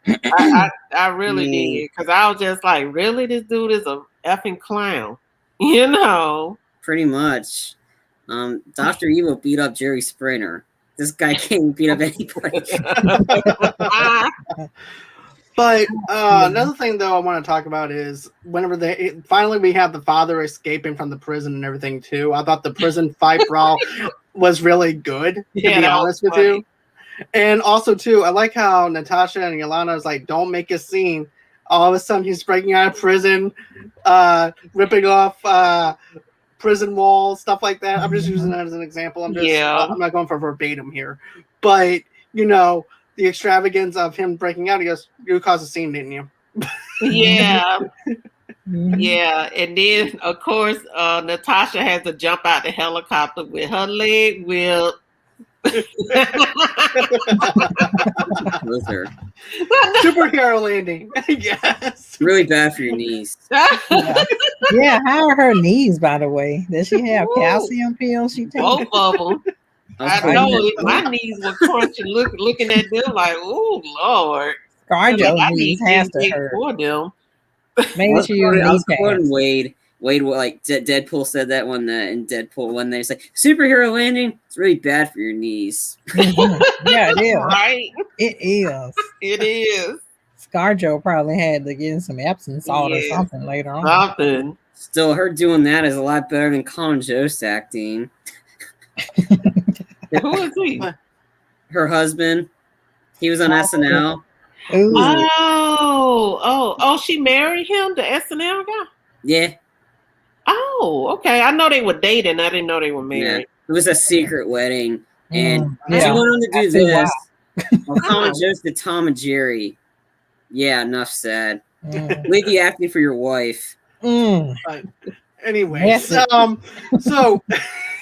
I really did, because I was just like, really, this dude is a effing clown, you know. Pretty much. Dr. Evil beat up Jerry Springer. This guy can't beat up anybody. But another thing, though, I want to talk about is whenever finally we have the father escaping from the prison and everything too. I thought the prison fight brawl was really good, to be honest with you. And also too, I like how Natasha and Yelena is like, "Don't make a scene." All of a sudden, he's breaking out of prison, ripping off prison walls, stuff like that. I'm just using that as an example. I'm not going for verbatim here, but you know. The extravagance of him breaking out, he goes, "You caused a scene, didn't you?" Yeah. Yeah. And then, of course, Natasha has to jump out the helicopter with her leg whipped. Superhero landing. Yes. Really bad for your knees. Yeah, how are her knees, by the way? Does she have calcium pills she takes? Both of them. I know my knees were crunching, looking at them like, "Oh Lord!" ScarJo's knees has to hurt. For them. Maybe she was quoting Wade. Wade, like Deadpool said that one in Deadpool when they say superhero landing. It's really bad for your knees. Yeah, it is. Right? It is. It is. ScarJo probably had to get some Epsom salt or something later on. Something. Still, her doing that is a lot better than Colin Jost acting. Who is he? Her husband. He was on SNL. Ooh. Oh! She married him, the SNL guy. Yeah. Oh, okay. I know they were dating. I didn't know they were married. Yeah. It was a secret wedding, and she went on to do this. Well, Colin Jost did Tom and Jerry. Yeah, enough said. Leave the acting for your wife. Anyway, so.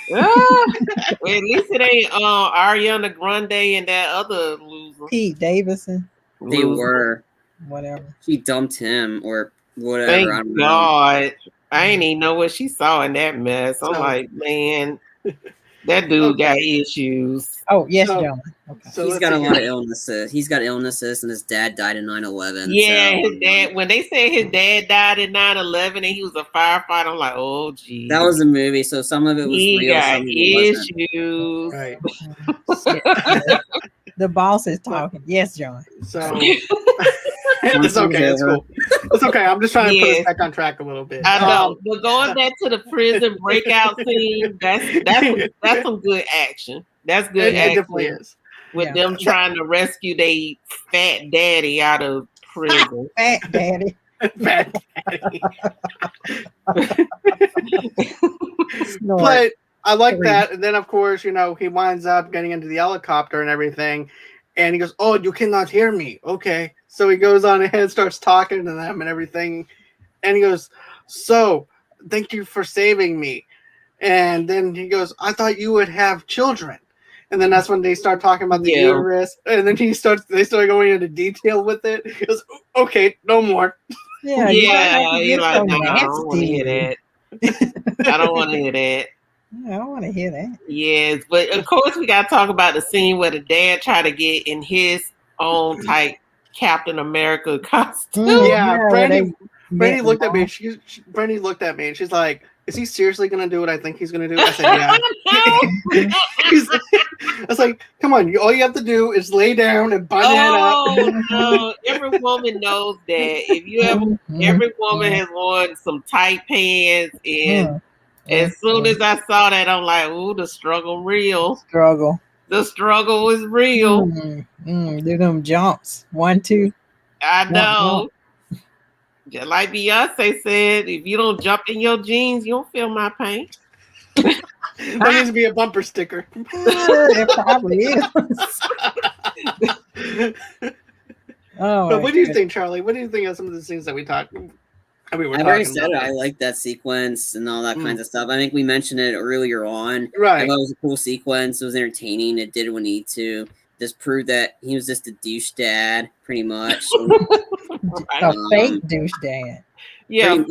At least it ain't Ariana Grande and that other loser. Pete Davidson. They were. Whatever. She dumped him or whatever. Thank I don't God. know. I ain't even know what she saw in that mess. I'm like, man, that dude got issues. Oh, yes, John. Okay. So he's got a lot of illnesses. He's got illnesses, and his dad died in 9/11. Yeah, his dad. When they said his dad died in 9/11 and he was a firefighter, I'm like, oh, geez. That was a movie, so some of it was real. He got issues. Right. The boss is talking. Yes, John. So it's okay. It's cool. It's okay. I'm just trying to put us back on track a little bit. I know. But going back to the prison breakout scene, that's some good action. That's good action. It definitely is. With them trying to rescue their fat daddy out of prison. Fat daddy. Fat daddy. But I like that. And then, of course, you know, he winds up getting into the helicopter and everything. And he goes, "Oh, you cannot hear me." Okay. So he goes on ahead, starts talking to them and everything. And he goes, "So, thank you for saving me." And then he goes, "I thought you would have children." And then that's when they start talking about the uterus. And then they start going into detail with it. He goes, "Okay, no more." Yeah. You're like, no, I don't want to hear that. I don't want to hear that. I don't want to hear that. Yes, but of course we got to talk about the scene where the dad tried to get in his own type Captain America costume. Yeah, Brandy looked at me. Brandy looked at me and she's like, is he seriously going to do what I think he's going to do? I said, yeah. I was like, come on, all you have to do is lay down and bun that up. No, every woman knows that. If you ever, every woman has worn some tight pants, and as soon as I saw that, I'm like, ooh, the struggle real. The struggle is real. Do them jumps. 1, 2. I know. Just like Beyonce said, if you don't jump in your jeans, you don't feel my pain. That needs to be a bumper sticker. It probably is. But what do you think, Charlie? What do you think of some of the things that we talked? I've already said it. I like that sequence and all that kinds of stuff. I think we mentioned it earlier on. Right. I thought it was a cool sequence. It was entertaining. It did what it needed to. Just proved that he was just a douche dad, pretty much. A fake douche dad. Yeah.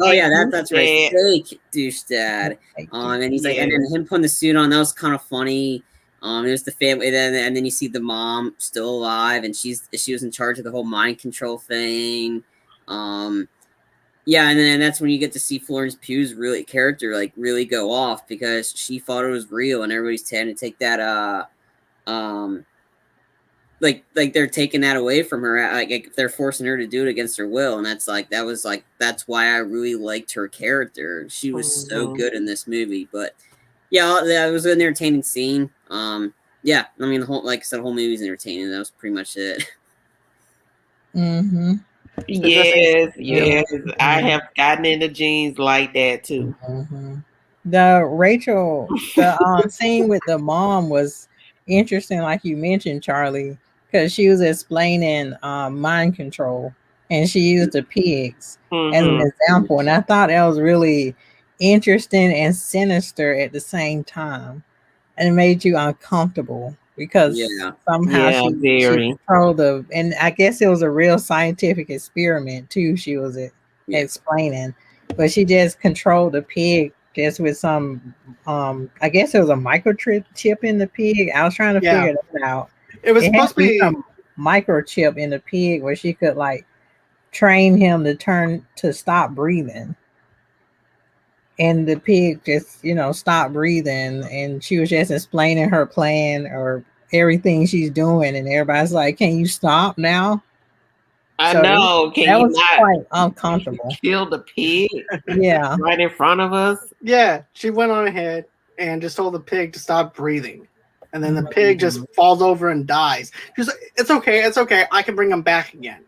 That's right. Fake douche dad. And he's like, and then him putting the suit on, that was kind of funny. It was the family, and then you see the mom still alive, and she was in charge of the whole mind control thing. And then that's when you get to see Florence Pugh's character really go off, because she thought it was real, and everybody's trying to take that like they're taking that away from her, like they're forcing her to do it against her will, and that's why I really liked her character. She was so good in this movie. But yeah, that was an entertaining scene. I mean, the whole, like I said, the whole movie's entertaining. That was pretty much it. Yes, I have gotten into jeans like that too. The scene with the mom was interesting, like you mentioned, Charlie, because she was explaining mind control, and she used the pigs as an example, and I thought that was really interesting and sinister at the same time, and it made you uncomfortable because somehow she controlled and I guess it was a real scientific experiment too. She was explaining, but she just controlled the pig just with some I guess it was a microchip in the pig. I was trying to figure that out. It was supposed to be a microchip in the pig where she could like train him to stop breathing. And the pig just, stopped breathing, and she was just explaining her plan or everything she's doing, and everybody's like, "Can you stop now?" I know. That was quite uncomfortable. Kill the pig. Yeah. Right in front of us. Yeah. She went on ahead and just told the pig to stop breathing. And then the pig just falls over and dies. She's like, it's okay. I can bring him back again.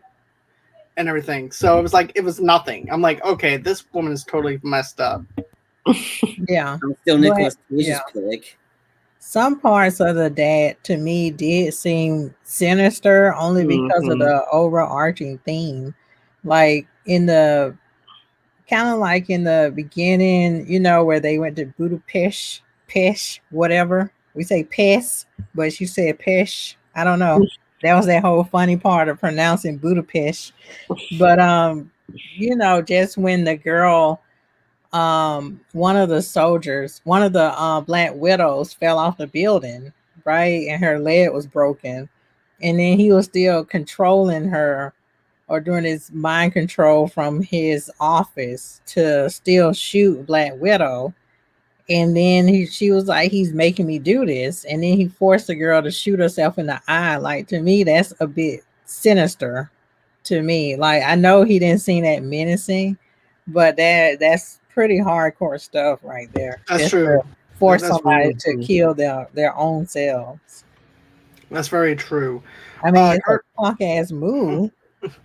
And everything. So it was nothing. I'm like, okay, this woman is totally messed up. Yeah. I'm still Nicholas Cage's pig. Some parts of the dad to me did seem sinister only because of the overarching theme. Like in the beginning, where they went to Budapest, whatever. We say Pest, but she said Pesh. I don't know. That was that whole funny part of pronouncing Budapest. But just when the girl, one of the Black Widows fell off the building, right? And her leg was broken. And then he was still controlling her or doing his mind control from his office to still shoot Black Widow. And then she was like, he's making me do this. And then he forced the girl to shoot herself in the eye. Like, to me, that's a bit sinister to me. Like, I know he didn't seem that menacing, but that's pretty hardcore stuff right there. That's true. Force somebody to kill their own selves. That's very true. I mean, it's a punk-ass move,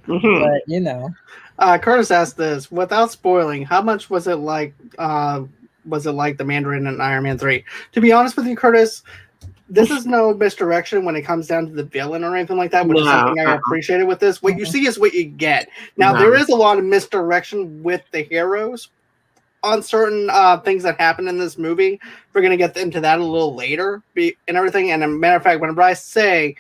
but, Curtis asked this, without spoiling, how much was it like... was it like the Mandarin in Iron Man 3? To be honest with you, Curtis, this is no misdirection when it comes down to the villain or anything like that, which is something I appreciated with this. What you see is what you get. Now, there is a lot of misdirection with the heroes on certain things that happen in this movie. We're going to get into that a little later and everything. And as a matter of fact, whenever I say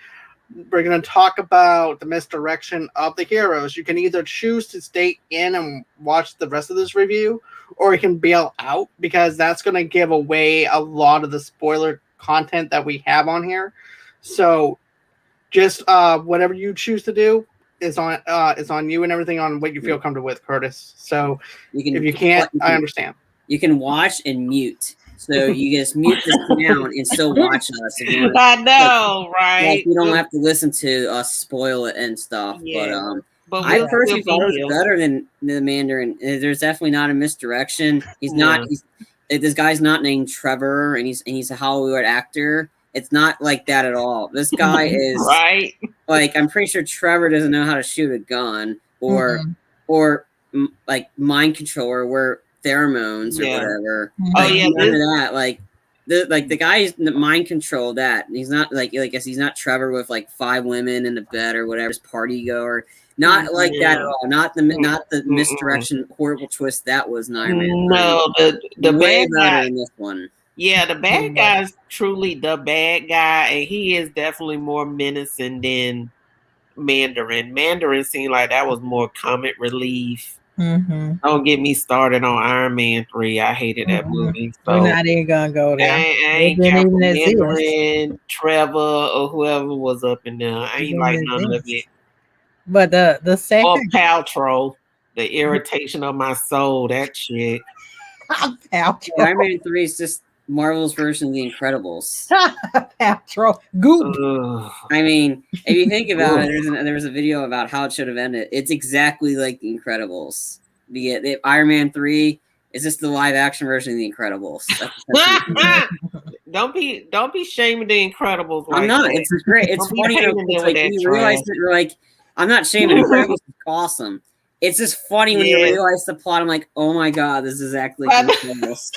we're going to talk about the misdirection of the heroes, you can either choose to stay in and watch the rest of this review, or you can bail out, because that's going to give away a lot of the spoiler content that we have on here. So just whatever you choose to do is on you and everything, on what you feel comfortable with, Curtis. So if you can't, I understand. You can watch and mute. So you just mute the sound and still watch us. If you want. I know, right? You don't have to listen to us spoil it and stuff. Yeah. But I personally thought it was better than the Mandarin. There's definitely not a misdirection. He's not. This guy's not named Trevor, and he's a Hollywood actor. It's not like that at all. This guy is right. Like, I'm pretty sure Trevor doesn't know how to shoot a gun or like mind control or pheromones or whatever. Oh yeah, none of that. Like the guy's mind control that. He's not like he's not Trevor with like 5 women in the bed or whatever. His party goer. Not like that at all. Not the misdirection, horrible twist that was Nightmare. No, the way bad better guy in this one. Yeah, the bad guy is truly the bad guy, and he is definitely more menacing than Mandarin. Mandarin seemed like that was more comic relief. Mm-hmm. Don't get me started on Iron Man 3. I hated that movie. So we're not even gonna go there. I ain't care for Mandarin, Trevor, or whoever was up in there. I ain't like none of it. But the second or Paltrow, the irritation of my soul, that shit. Paltrow. Iron Man 3 is just Marvel's version of The Incredibles. Paltrow. Goop. I mean, if you think about it, there was a video about how it should have ended. It's exactly like The Incredibles. The Iron Man 3 is just the live action version of The Incredibles. Don't be shaming The Incredibles. I'm not. It's great. It's funny. It's like you realize that you're like, I'm not shaming The Incredibles. It's awesome. It's just funny when you realize the plot. I'm like, oh my god, this is exactly like Incredibles.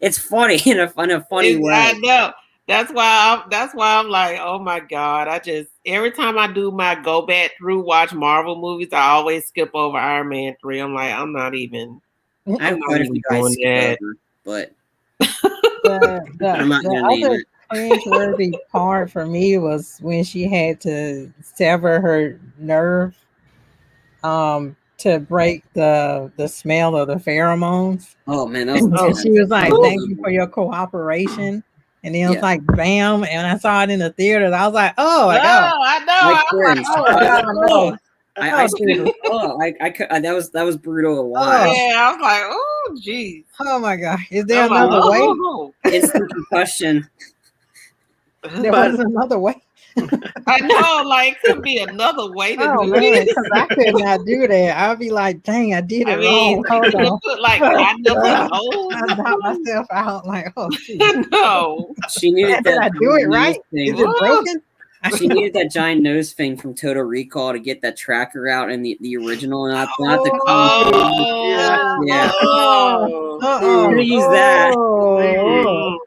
It's funny in a funny way. I know. That's why I'm like, oh my god. Every time I do my go back through watch Marvel movies, I always skip over Iron Man 3. I'm like, I'm not even doing that. But I'm not the cringeworthy part for me was when she had to sever her nerve to break the smell of the pheromones. Oh man, that was she was like, "Thank you for your cooperation," and then it was like, "Bam!" And I saw it in the theater. I was like, "Oh my god!" I know. That was brutal to watch. Yeah, I was like, oh geez. Oh my god! Is there another way? Instant concussion. There was another way. I know, like, could be another way to do it. Because I could not do that. I'd be like, dang, I did it wrong. Hold on. Put like I knocked myself out. Like, oh, no. She needed that. Did I do it right? Is it broken? She needed that giant nose thing from Total Recall to get that tracker out in the original, not the yeah. We're gonna use that. No.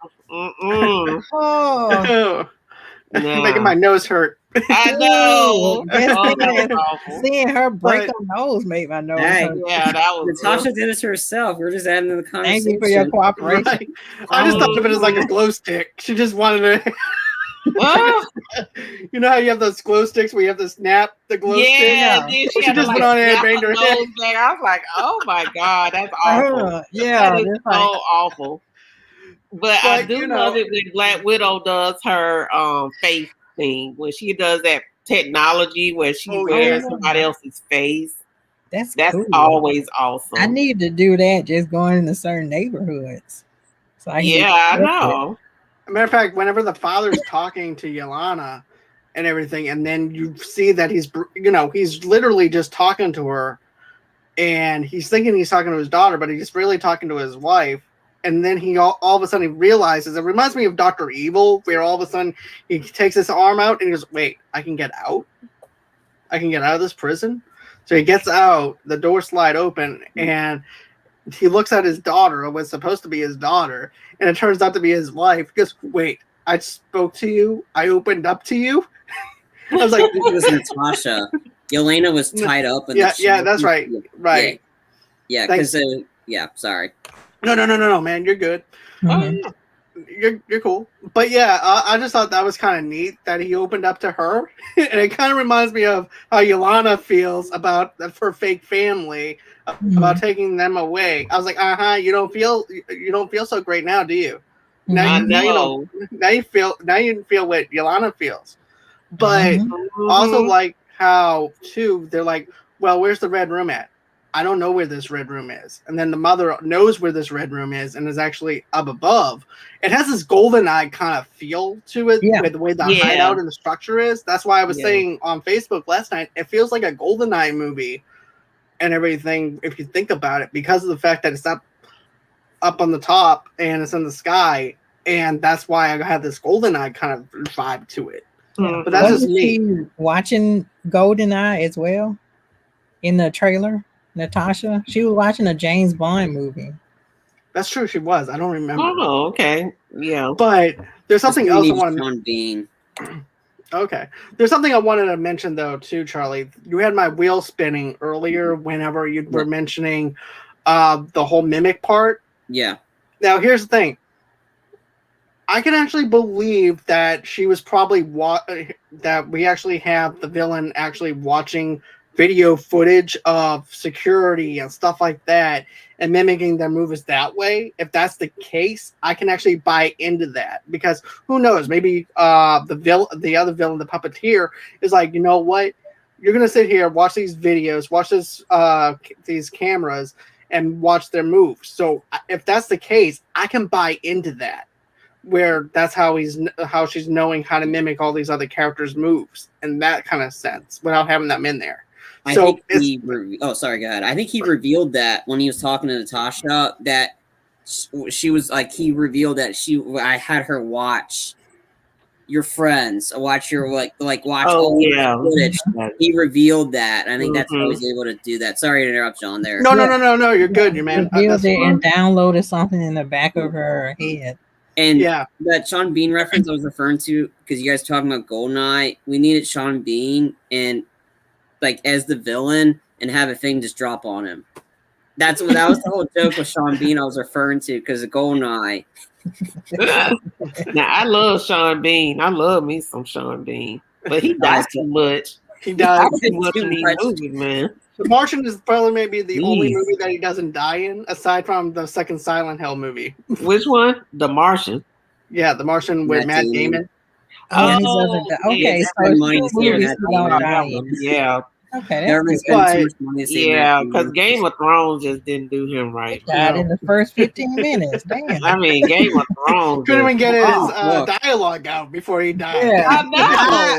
Making my nose hurt. I know. Seeing her break her nose made my nose hurt. Yeah, that was. Natasha did this herself. We're just adding to the conversation. Thank you for your cooperation. Right. I just thought of it as like a glow stick. She just wanted to. You know how you have those glow sticks where you have to snap the glow stick? Yeah, she just went on there and banged her head. I was like, oh my god, that's awful. Yeah, that is so awful. But I do love it when Black Widow does her face thing, when she does that technology where she wears somebody else's face. That's cool. Always awesome. I need to do that just going into certain neighborhoods. So I know. As a matter of fact, whenever the father's talking to Yelena and everything, and then you see that he's literally just talking to her, and he's thinking he's talking to his daughter, but he's really talking to his wife. And then he all of a sudden he realizes, it reminds me of Dr. Evil, where all of a sudden he takes his arm out and he goes, wait, I can get out? I can get out of this prison? So he gets out, the door slide open, and he looks at his daughter, or what's supposed to be his daughter, and it turns out to be his wife. He goes, wait, I spoke to you? I opened up to you? I was like, it was Natasha. Yelena was tied up. Yeah, that's right. Right. Yeah, because, sorry. No, man, you're good. Mm-hmm. You're cool. But yeah, I just thought that was kind of neat that he opened up to her, and it kind of reminds me of how Yelena feels about her fake family, about taking them away. I was like, you don't feel so great now, do you? Now you feel what Yelena feels. But also like how too they're like, well, where's the red room at? I don't know where this red room is. And then the mother knows where this red room is and is actually up above. It has this GoldenEye kind of feel to it with the way the hideout and the structure is. That's why I was saying on Facebook last night, it feels like a GoldenEye movie and everything, if you think about it, because of the fact that it's up on the top and it's in the sky. And that's why I had this GoldenEye kind of vibe to it. But that's just me. Watching GoldenEye as well in the trailer, Natasha. She was watching a James Bond movie. That's true. She was. I don't remember. Oh, okay. Yeah. But there's something else I want to Bean. Okay. There's something I wanted to mention though too, Charlie. You had my wheel spinning earlier whenever you were mentioning the whole mimic part. Yeah. Now here's the thing. I can actually believe that she was probably that we actually have the villain actually watching video footage of security and stuff like that and mimicking their moves that way. If that's the case, I can actually buy into that because who knows? Maybe the other villain, the puppeteer, is like, you know what? You're gonna sit here, watch these videos, watch these cameras, and watch their moves. So if that's the case, I can buy into that. Where that's how she's knowing how to mimic all these other characters' moves in that kind of sense without having them in there. Sorry, go ahead. I think he revealed that when he was talking to Natasha that she was like, he revealed that I had her watch your friends, watch your watch all the footage. He revealed that. I think that's how he's able to do that. Sorry to interrupt, John. There. No. You're good, you man. Revealed it and downloaded something in the back of her head. And that Sean Bean reference I was referring to, because you guys talking about GoldenEye, we needed Sean Bean and like as the villain and have a thing just drop on him. That was the whole joke with Sean Bean I was referring to because of GoldenEye. Now I love Sean Bean. I love me some Sean Bean, but he dies too much. He dies too much in these movies, man. The Martian is probably maybe the only movie that he doesn't die in, aside from the second Silent Hill movie. Which one? The Martian. Yeah, The Martian with Matt Damon. Okay, yeah. Okay, because Game of Thrones just didn't do him right. Died in the first 15 minutes. Damn. I mean, Game of Thrones couldn't even get his dialogue out before he died. Yeah. I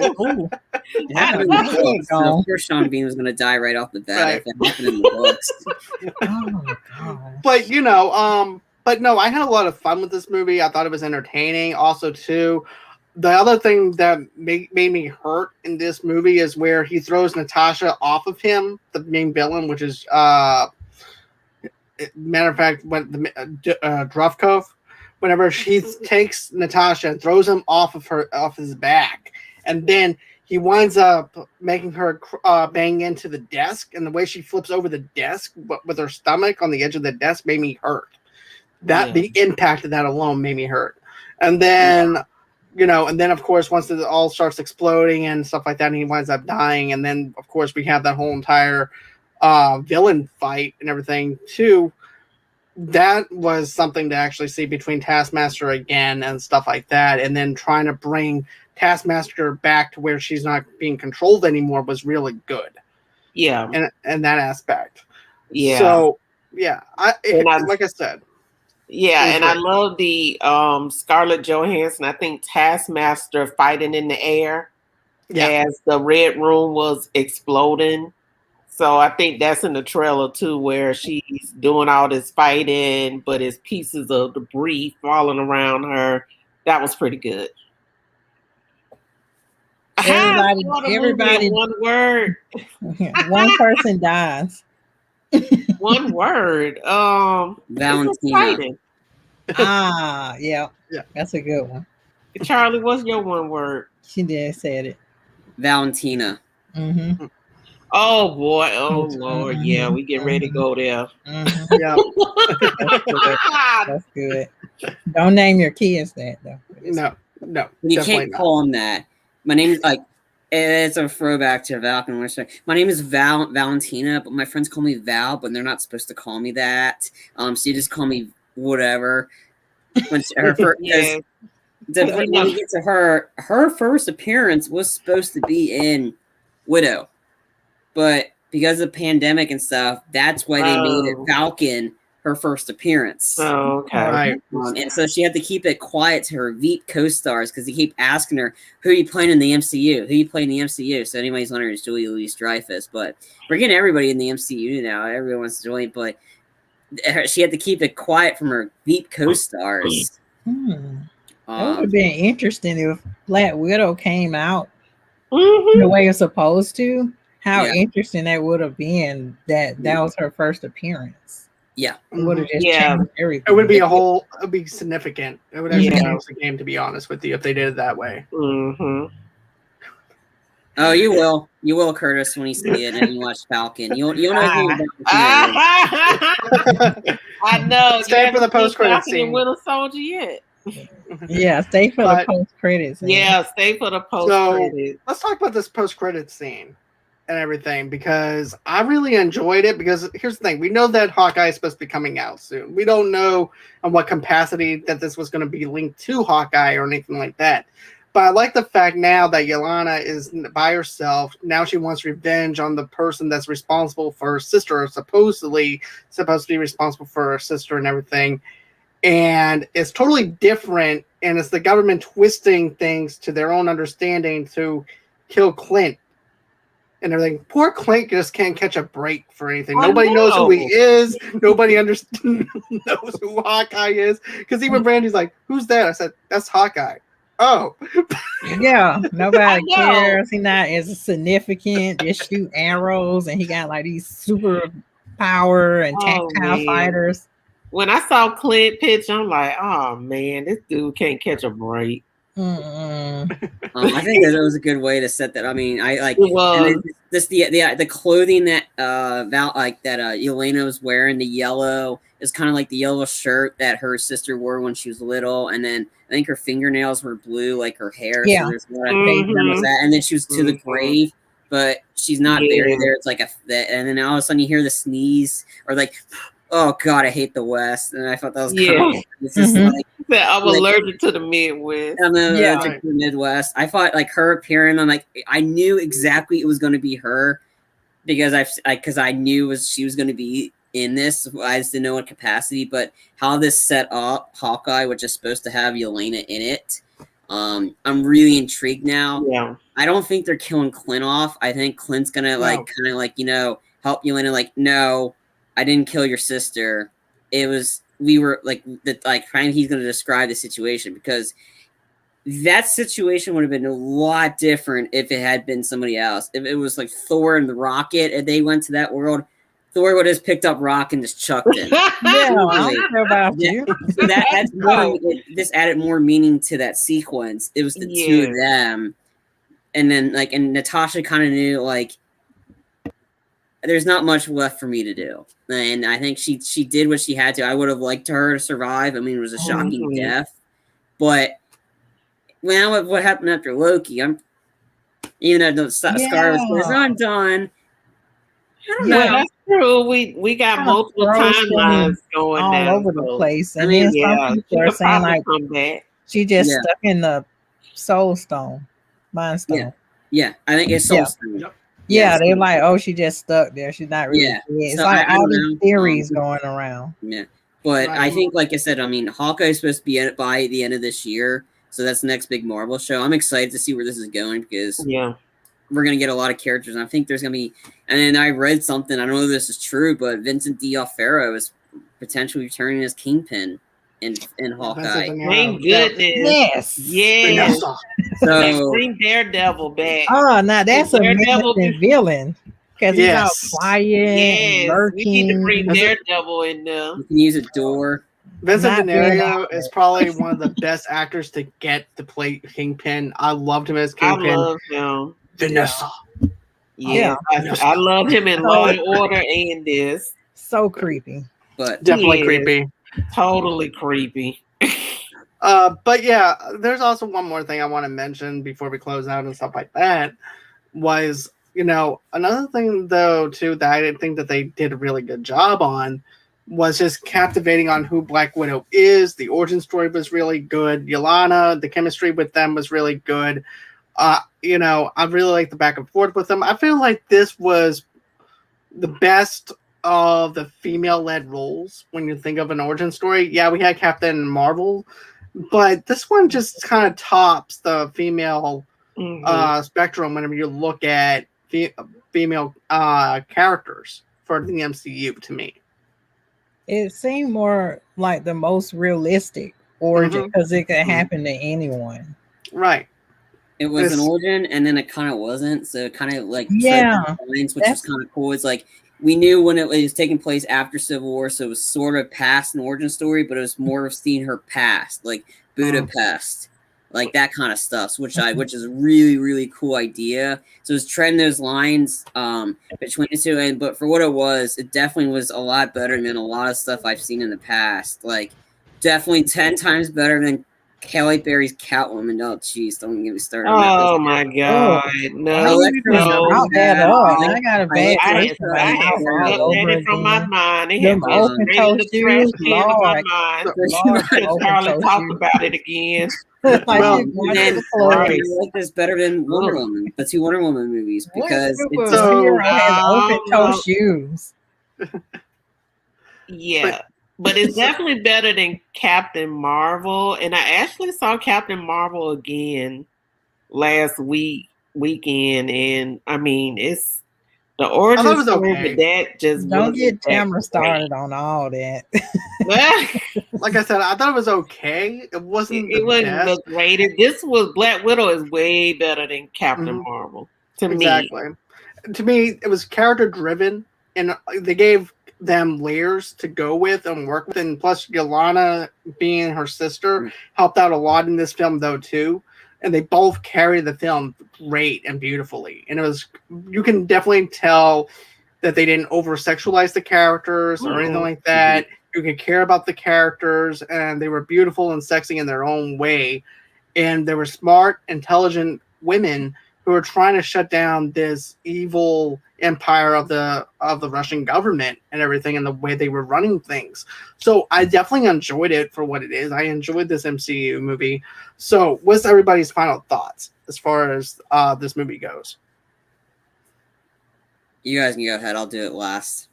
know. Of course, Sean Bean was going to die right off the bat if it happened in the books. Oh God. But no, I had a lot of fun with this movie. I thought it was entertaining. Also, too, the other thing that made me hurt in this movie is where he throws Natasha off of him, the main villain, which is matter of fact, when Drufkov, whenever she takes Natasha and throws him off his back, and then he winds up making her bang into the desk, and the way she flips over the desk with her stomach on the edge of the desk made me hurt. The impact of that alone made me hurt. And then, of course, once it all starts exploding and stuff like that, and he winds up dying. And then, of course, we have that whole entire villain fight and everything, too. That was something to actually see between Taskmaster again and stuff like that. And then trying to bring Taskmaster back to where she's not being controlled anymore was really good. Yeah. And that aspect. Yeah. So, yeah. Like I said. Yeah, and I love the Scarlett Johansson, I think Taskmaster fighting in the air as the Red Room was exploding. So I think that's in the trailer too, where she's doing all this fighting, but it's pieces of debris falling around her. That was pretty good. Everybody one word. One person dies. One word. Valentina. Yeah. That's a good one. Charlie, what's your one word? She did said it. Valentina. Mm-hmm. Oh boy. Oh Lord. Yeah, we get ready to go there. Mm-hmm. Yeah. That's good. Don't name your kids that though. No. You can't call them that. My name is it's a throwback to Falcon. My name is Valentina, but my friends call me Val, but they're not supposed to call me that. So you just call me whatever. When you get to her first appearance was supposed to be in Widow, but because of pandemic and stuff, that's why they made it Falcon her first appearance. Oh, okay. Right. And so she had to keep it quiet to her Veep co-stars because they keep asking her, who are you playing in the MCU? Who are you playing in the MCU? So anybody's wondering, it's Julia Louis-Dreyfus. But we're getting everybody in the MCU now. Everyone wants to join. But she had to keep it quiet from her Veep co-stars. That would have been interesting if Black Widow came out Mm-hmm. the way it's supposed to. How interesting that would have been that was her first appearance. Yeah. It would have just changed everything. It would be it would be significant. It would actually change the game, to be honest with you, if they did it that way. Mm-hmm. Oh, you will. You will, Curtis, when you see it and you watch Falcon. You'll know who I know. Stay for the post-credits scene. Winter Soldier yet. Yeah, stay for the post-credits. Yeah, stay for the post-credits. So let's talk about this post-credits scene and everything, because I really enjoyed it. Because here's the thing, we know that Hawkeye is supposed to be coming out soon. We don't know in what capacity that this was going to be linked to Hawkeye or anything like that. But I like the fact now that Yelena is by herself. Now she wants revenge on the person that's responsible for her sister, or supposedly supposed to be responsible for her sister and everything. And it's totally different, and it's the government twisting things to their own understanding to kill Clint and everything. Poor Clint just can't catch a break for anything. Nobody knows who he is. Nobody knows who Hawkeye is. Because even Brandy's like, "Who's that?" I said, "That's Hawkeye." Oh, yeah. Nobody cares. He not as significant. Just shoot arrows, and he got like these super power and tactile fighters. When I saw Clint pitch, I'm like, "Oh man, this dude can't catch a break." Mm-mm. I think that was a good way to set that. I mean, I like this the clothing that Yelena was wearing. The yellow is kind of like the yellow shirt that her sister wore when she was little, and then I think her fingernails were blue, like her hair. Yeah, so there's that. And then she was to the grave, but she's not buried there. It's like and then all of a sudden you hear the sneeze or like, oh God, I hate the West, and I thought that was kind of it's just like. I'm allergic to the Midwest. I'm allergic to the Midwest. I thought like her appearing, I'm like, I knew exactly it was going to be her because I knew she was going to be in this. I just didn't know what capacity, but how this set up Hawkeye, which is supposed to have Yelena in it. I'm really intrigued now. Yeah, I don't think they're killing Clint off. I think Clint's gonna help Yelena. Like, no, I didn't kill your sister. We were he's going to describe the situation, because that situation would have been a lot different if it had been somebody else. If it was like Thor and the Rocket and they went to that world, Thor would have just picked up Rock and just chucked it. I don't care about you. That's more, this added more meaning to that sequence. It was the two of them. And then and Natasha kind of knew there's not much left for me to do. And I think she did what she had to. I would have liked her to survive. I mean, it was a shocking death. But what happened after Loki, even though Scar was I'm done. I don't know. That's true. We got multiple timelines going all over the place. And then some people are saying she just stuck in the Soul Stone, Mind Stone. Yeah, I think it's Soul Stone. Yeah, they're like, oh, she just stuck there. She's not really. It's so like all these theories going around. Yeah, but I think, like I said, I mean, Hawkeye is supposed to be by the end of this year, so that's the next big Marvel show. I'm excited to see where this is going, because we're gonna get a lot of characters, and I think there's gonna be. And then I read something. I don't know if this is true, but Vincent D'Onofrio is potentially returning as Kingpin in Hawkeye. Thank goodness. Yes. So bring Daredevil back. Oh, now that's a villain, because he's all quiet and lurking. We need to bring Daredevil in there. You can use a door. Vincent D'Onofrio is probably one of the best actors to get to play Kingpin. I loved him as Kingpin. I love him. Vanessa. Yeah, I love him in Law and Order and this. So creepy. But definitely creepy. Totally creepy. But yeah, there's also one more thing I want to mention before we close out and stuff like that. Was, another thing though too that I didn't think that they did a really good job on was just captivating on who Black Widow is. The origin story was really good. Yelena, the chemistry with them was really good. I really like the back and forth with them. I feel like this was the best of the female-led roles when you think of an origin story. Yeah, we had Captain Marvel, but this one just kind of tops the female spectrum whenever you look at female characters for the MCU. To me, It seemed more like the most realistic origin because it could happen to anyone. Right. It was an origin, and then it kind of wasn't. So it kind of like lines, which was kind of cool. It's like we knew when it was taking place after Civil War, so it was sort of past an origin story, but it was more of seeing her past, like Budapest, like that kind of stuff. Which is a really, really cool idea. So it's treading those lines between the two, but for what it definitely was a lot better than a lot of stuff I've seen in the past. Like definitely 10 times better than Halle Berry's Catwoman. Oh, jeez, don't get me started. Oh my God! No, I got a bad taste from my mind. It had open toe shoes. Lord, Charlie talked about it again. I like this better than Wonder Woman, the 2 Wonder Woman movies, because it's open toe shoes. Yeah. But it's definitely better than Captain Marvel. And I actually saw Captain Marvel again last weekend. And I mean, it's the origin story, but that just don't get Tamara started on all that. Like I said, I thought it was okay. It wasn't the greatest. This was Black Widow is way better than Captain Marvel to me. Exactly. To me, it was character driven, and they gave them layers to go with and work with, and plus Yelena being her sister helped out a lot in this film though too, and they both carry the film great and beautifully, and you can definitely tell that they didn't over sexualize the characters or anything like that. You could care about the characters, and they were beautiful and sexy in their own way, and they were smart, intelligent women who were trying to shut down this evil empire of the Russian government and everything, and the way they were running things. So I definitely enjoyed it for what it is. I enjoyed this MCU movie. So what's everybody's final thoughts as far as this movie goes? You guys can go ahead. I'll do it last.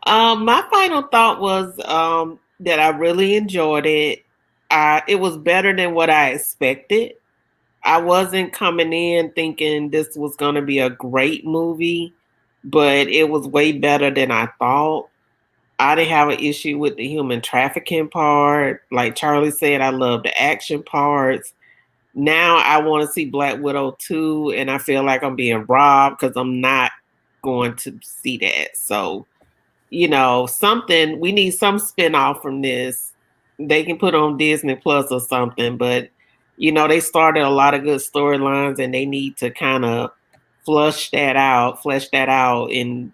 My final thought was that I really enjoyed it. It was better than what I expected. I wasn't coming in thinking this was going to be a great movie, but it was way better than I thought. I didn't have an issue with the human trafficking part. Like Charlie said, I love the action parts. Now I want to see Black Widow 2, and I feel like I'm being robbed because I'm not going to see that. So, we need some spinoff from this. They can put on Disney Plus or something, but they started a lot of good storylines, and they need to kind of flesh that out in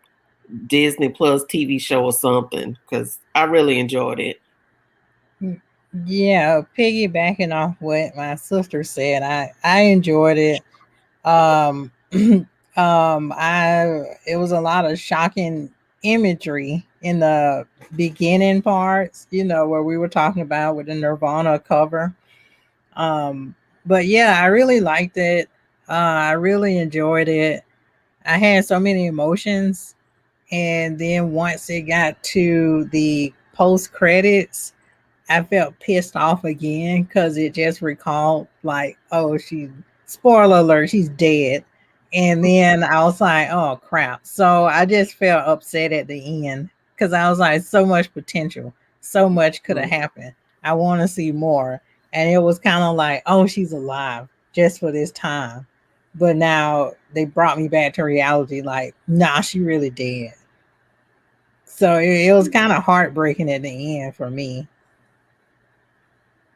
Disney Plus TV show or something, because I really enjoyed it. Yeah, piggybacking off what my sister said, I enjoyed it. It was a lot of shocking imagery in the beginning parts, where we were talking about with the Nirvana cover. But yeah, I really liked it. I really enjoyed it. I had so many emotions, and then once it got to the post credits, I felt pissed off again because it just recalled like, oh, spoiler alert, she's dead. And then I was like, oh crap. So I just felt upset at the end because I was like, so much potential, so much could have happened. I want to see more. And it was kind of like, oh, she's alive just for this time. But now they brought me back to reality, like, nah, she really dead. So it was kind of heartbreaking at the end for me.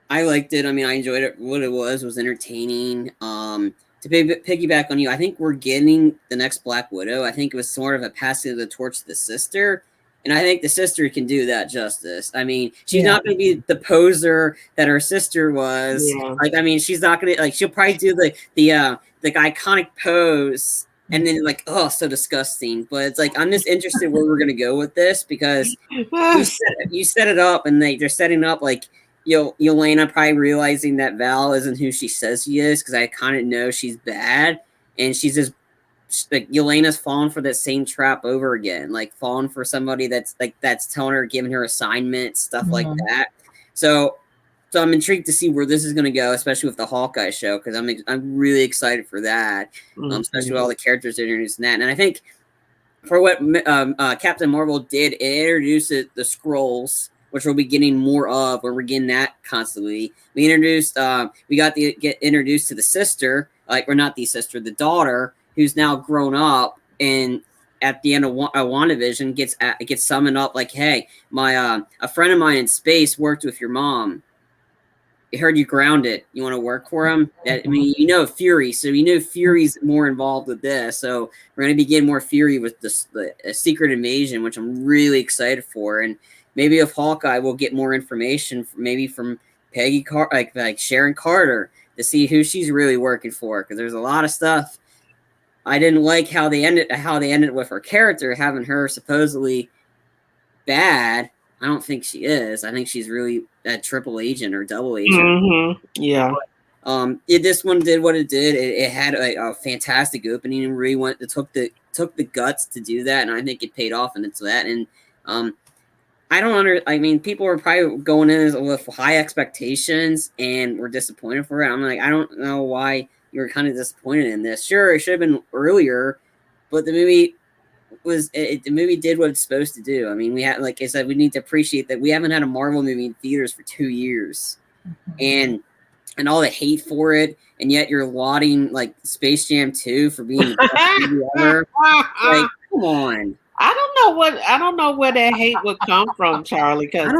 I liked it. I mean, I enjoyed it. What it was entertaining. To piggyback on you, I think we're getting the next Black Widow. I think it was sort of a passing of the torch to the sister. And I think the sister can do that justice. I mean, she's not going to be the poser that her sister was. Yeah. Like, I mean, she's not going to, like, she'll probably do the iconic pose and then like, oh, so disgusting. But it's like, I'm just interested where we're going to go with this, because you set it up, and they're setting up like, Yelena probably realizing that Val isn't who she says she is, because I kind of know she's bad, and she's just like Yelena's falling for that same trap over again, like falling for somebody that's telling her, giving her assignments, stuff like that. So I'm intrigued to see where this is going to go, especially with the Hawkeye show, because I'm really excited for that, especially with all the characters introduced in that. And I think for what Captain Marvel did, it introduced the Skrulls, which we'll be getting more of, where we're getting that constantly. We got to get introduced to the sister, the daughter, who's now grown up, and at the end of WandaVision gets summoned up like, hey, a friend of mine in space worked with your mom. I heard you grounded. You want to work for him? I mean, Fury, so Fury's more involved with this. So we're going to be getting more Fury with the Secret Invasion, which I'm really excited for. And maybe with Hawkeye, we'll get more information, maybe from Peggy like Sharon Carter, to see who she's really working for. Because there's a lot of stuff I didn't like how they ended with her character, having her supposedly bad. I don't think she is. I think she's really a triple agent or double agent. Yeah. This one did what it did. It had a fantastic opening and really took the guts to do that, and I think it paid off, and it's that. And people are probably going in with high expectations and were disappointed for it. I'm like, I don't know why you were kind of disappointed in this. Sure, it should have been earlier, but the movie did what it's supposed to do. I mean, we had, like I said, we need to appreciate that we haven't had a Marvel movie in theaters for 2 years, and all the hate for it, and yet you're lauding like Space Jam 2 for being the best movie ever. Like, come on. I don't know where that hate would come from, Charlie. Because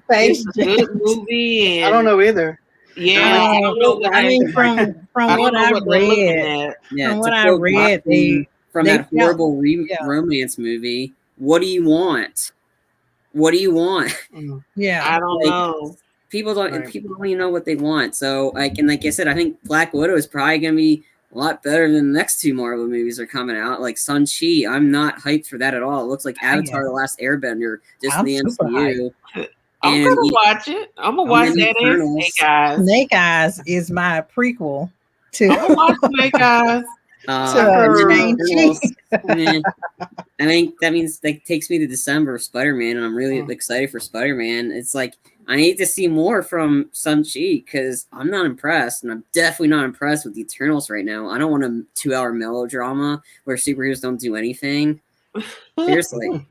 it's a good movie. And I don't know either. Yeah, I don't know. I mean, from what I read, from that horrible romance movie. What do you want? Yeah, I don't know. People don't even know what they want. So, like I said, I think Black Widow is probably going to be a lot better than the next 2 Marvel movies are coming out. Like Shang-Chi, I'm not hyped for that at all. It looks like Avatar: The Last Airbender, just in the MCU. I'm gonna watch it. I'm gonna watch that and Snake Eyes. Snake Eyes is my prequel to. I'm gonna watch Snake Eyes. I think that means that takes me to December of Spider-Man, and I'm really excited for Spider-Man. It's like I need to see more from Shang-Chi because I'm not impressed, and I'm definitely not impressed with the Eternals right now. I don't want a 2-hour melodrama where superheroes don't do anything. Seriously.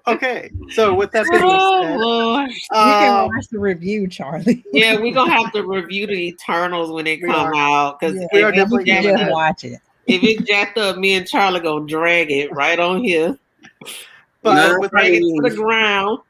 Okay, so with that being said, you can watch the review, Charlie. Yeah, we're gonna have to review the Eternals when they come out because we are definitely gonna watch it. If it's jacked up, me and Charlie gonna drag it right on here. But drag it to the ground.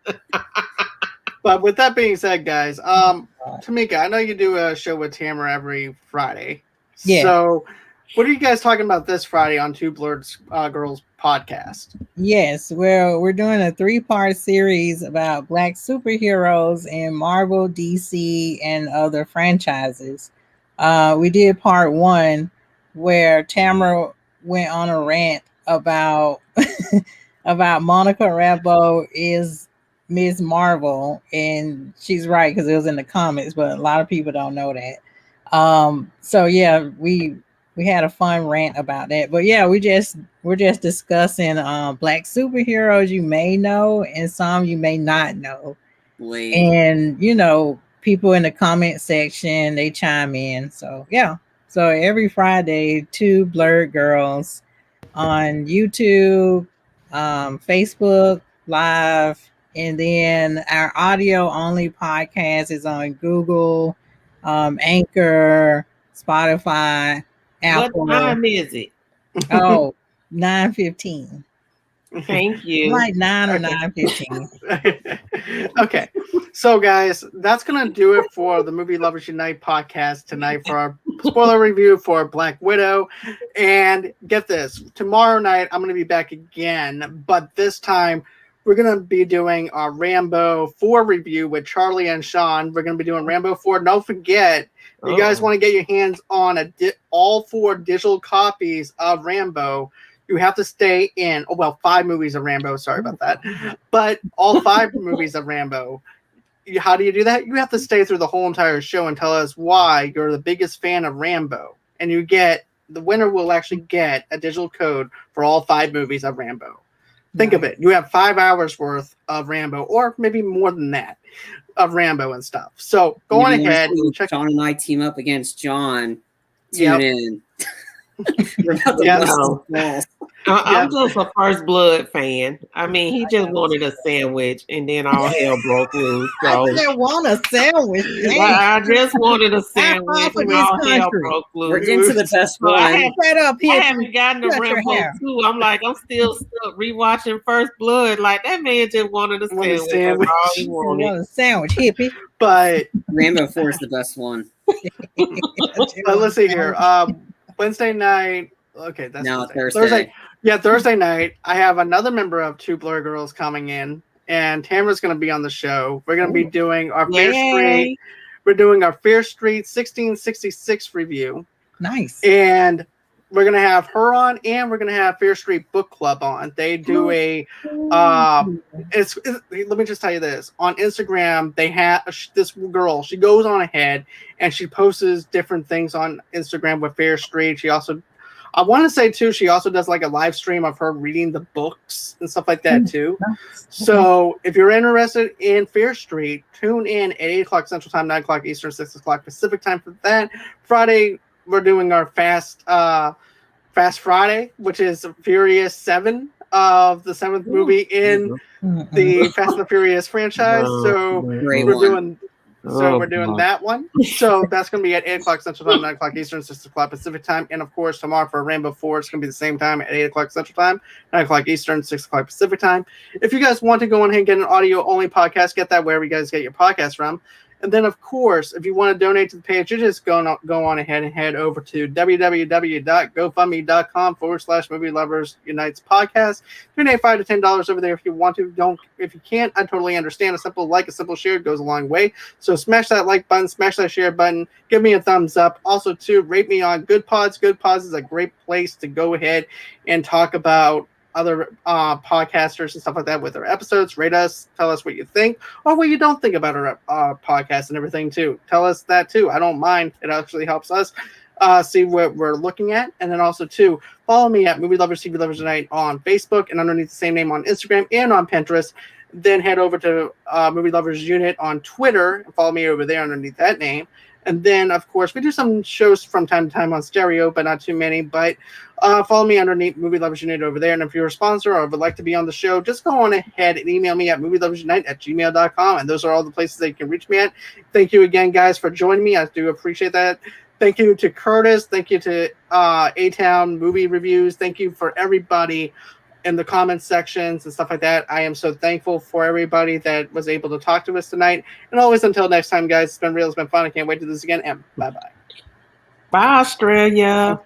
But with that being said, guys, Tomeka, I know you do a show with Tamara every Friday. Yeah. So what are you guys talking about this Friday on TwoBlerd Girls Podcast? Yes, well, we're doing a 3-part series about Black superheroes in Marvel, DC, and other franchises. We did part 1 where Tamara went on a rant about Monica Rambeau is Ms. Marvel, and she's right because it was in the comics, but a lot of people don't know that. So yeah, we had a fun rant about that. But yeah, we're just discussing Black superheroes you may know and some you may not know. And people in the comment section, they chime in. So yeah. So every Friday, TwoBlerd Girls on YouTube, Facebook Live, and then our audio only podcast is on Google, Anchor, Spotify, Apple. What time is it? 9:15. Thank you. Like 9 or 9:15. Okay. So guys, that's gonna do it for the Movie Lovers Unite podcast tonight for our spoiler review for Black Widow. And get this, tomorrow night I'm gonna be back again, but this time we're gonna be doing our Rambo 4 review with Charlie and Sean. We're gonna be doing Rambo 4. Don't forget, if you guys want to get your hands on all 4 digital copies of Rambo, you have to stay in, 5 movies of Rambo. Sorry about that. But all 5 movies of Rambo. How do you do that? You have to stay through the whole entire show and tell us why you're the biggest fan of Rambo. And you get the winner will actually get a digital code for all 5 movies of Rambo. Think of it. You have 5 hours worth of Rambo, or maybe more than that, of Rambo and stuff. So go on ahead. John and I team up against John. Yep. Tune in. We're about to bust the balls. I'm just a First Blood fan. I mean, he just wanted a sandwich, and then all hell broke loose. So I didn't want a sandwich. I just wanted a sandwich, and all hell broke loose. We're into the best one. I haven't gotten to Rambo 2. I'm like, I'm still stuck rewatching First Blood. Like, that man just wanted a sandwich. That's all he wanted. A sandwich, hippie. But Rambo 4 is the best one. But let's see here. Wednesday night. Okay, that's no, Thursday. Yeah, Thursday night. I have another member of TwoBlerd Girls coming in, and Tamara's going to be on the show. We're going to be doing our Fear Street. We're doing our Fear Street 1666 review. Nice. And we're going to have her on, and we're going to have Fear Street Book Club on. They do a let me just tell you this. On Instagram, they have this girl. She goes on ahead and she posts different things on Instagram with Fear Street. She also, I want to say too, she also does like a live stream of her reading the books and stuff like that too. So if you're interested in Fear Street, tune in at 8 o'clock Central Time, 9 o'clock Eastern, 6 o'clock Pacific Time for that. Friday, we're doing our Fast Friday, which is Furious 7 of the 7th movie in the Fast and the Furious franchise. So we're doing that one. So that's going to be at 8 o'clock Central Time, 9 o'clock Eastern, 6 o'clock Pacific Time. And of course, tomorrow for Rambo 4, it's going to be the same time at 8 o'clock Central Time, 9 o'clock Eastern, 6 o'clock Pacific Time. If you guys want to go on ahead and get an audio-only podcast, get that wherever you guys get your podcast from. And then, of course, if you want to donate to the page, you just go on ahead and head over to www.gofundme.com/Movie Lovers Unites Podcast. Donate $5 to $10 over there if you want to. If you can't, I totally understand. A simple like, a simple share goes a long way. So smash that like button, smash that share button, give me a thumbs up. Also, too, rate me on Good Pods. Good Pods is a great place to go ahead and talk about other podcasters and stuff like that with their episodes. Rate us, tell us what you think or what you don't think about our podcast and everything too. Tell us that too. I don't mind. It actually helps us see what we're looking at. And then also too, follow me at Movie Lovers TV Lovers Tonight on Facebook and underneath the same name on Instagram and on Pinterest. Then head over to Movie Lovers Unit on Twitter and follow me over there underneath that name. And then, of course, we do some shows from time to time on stereo, but not too many. But follow me underneath Movie Lovers Unit over there. And if you're a sponsor or would like to be on the show, just go on ahead and email me at movieloversunite@gmail.com. And those are all the places that you can reach me at. Thank you again, guys, for joining me. I do appreciate that. Thank you to Curtis. Thank you to A-Town Movie Reviews. Thank you for everybody in the comments sections and stuff like that. I am so thankful for everybody that was able to talk to us tonight. And always until next time, guys, it's been real. It's been fun. I can't wait to do this again. And bye-bye. Bye, Australia.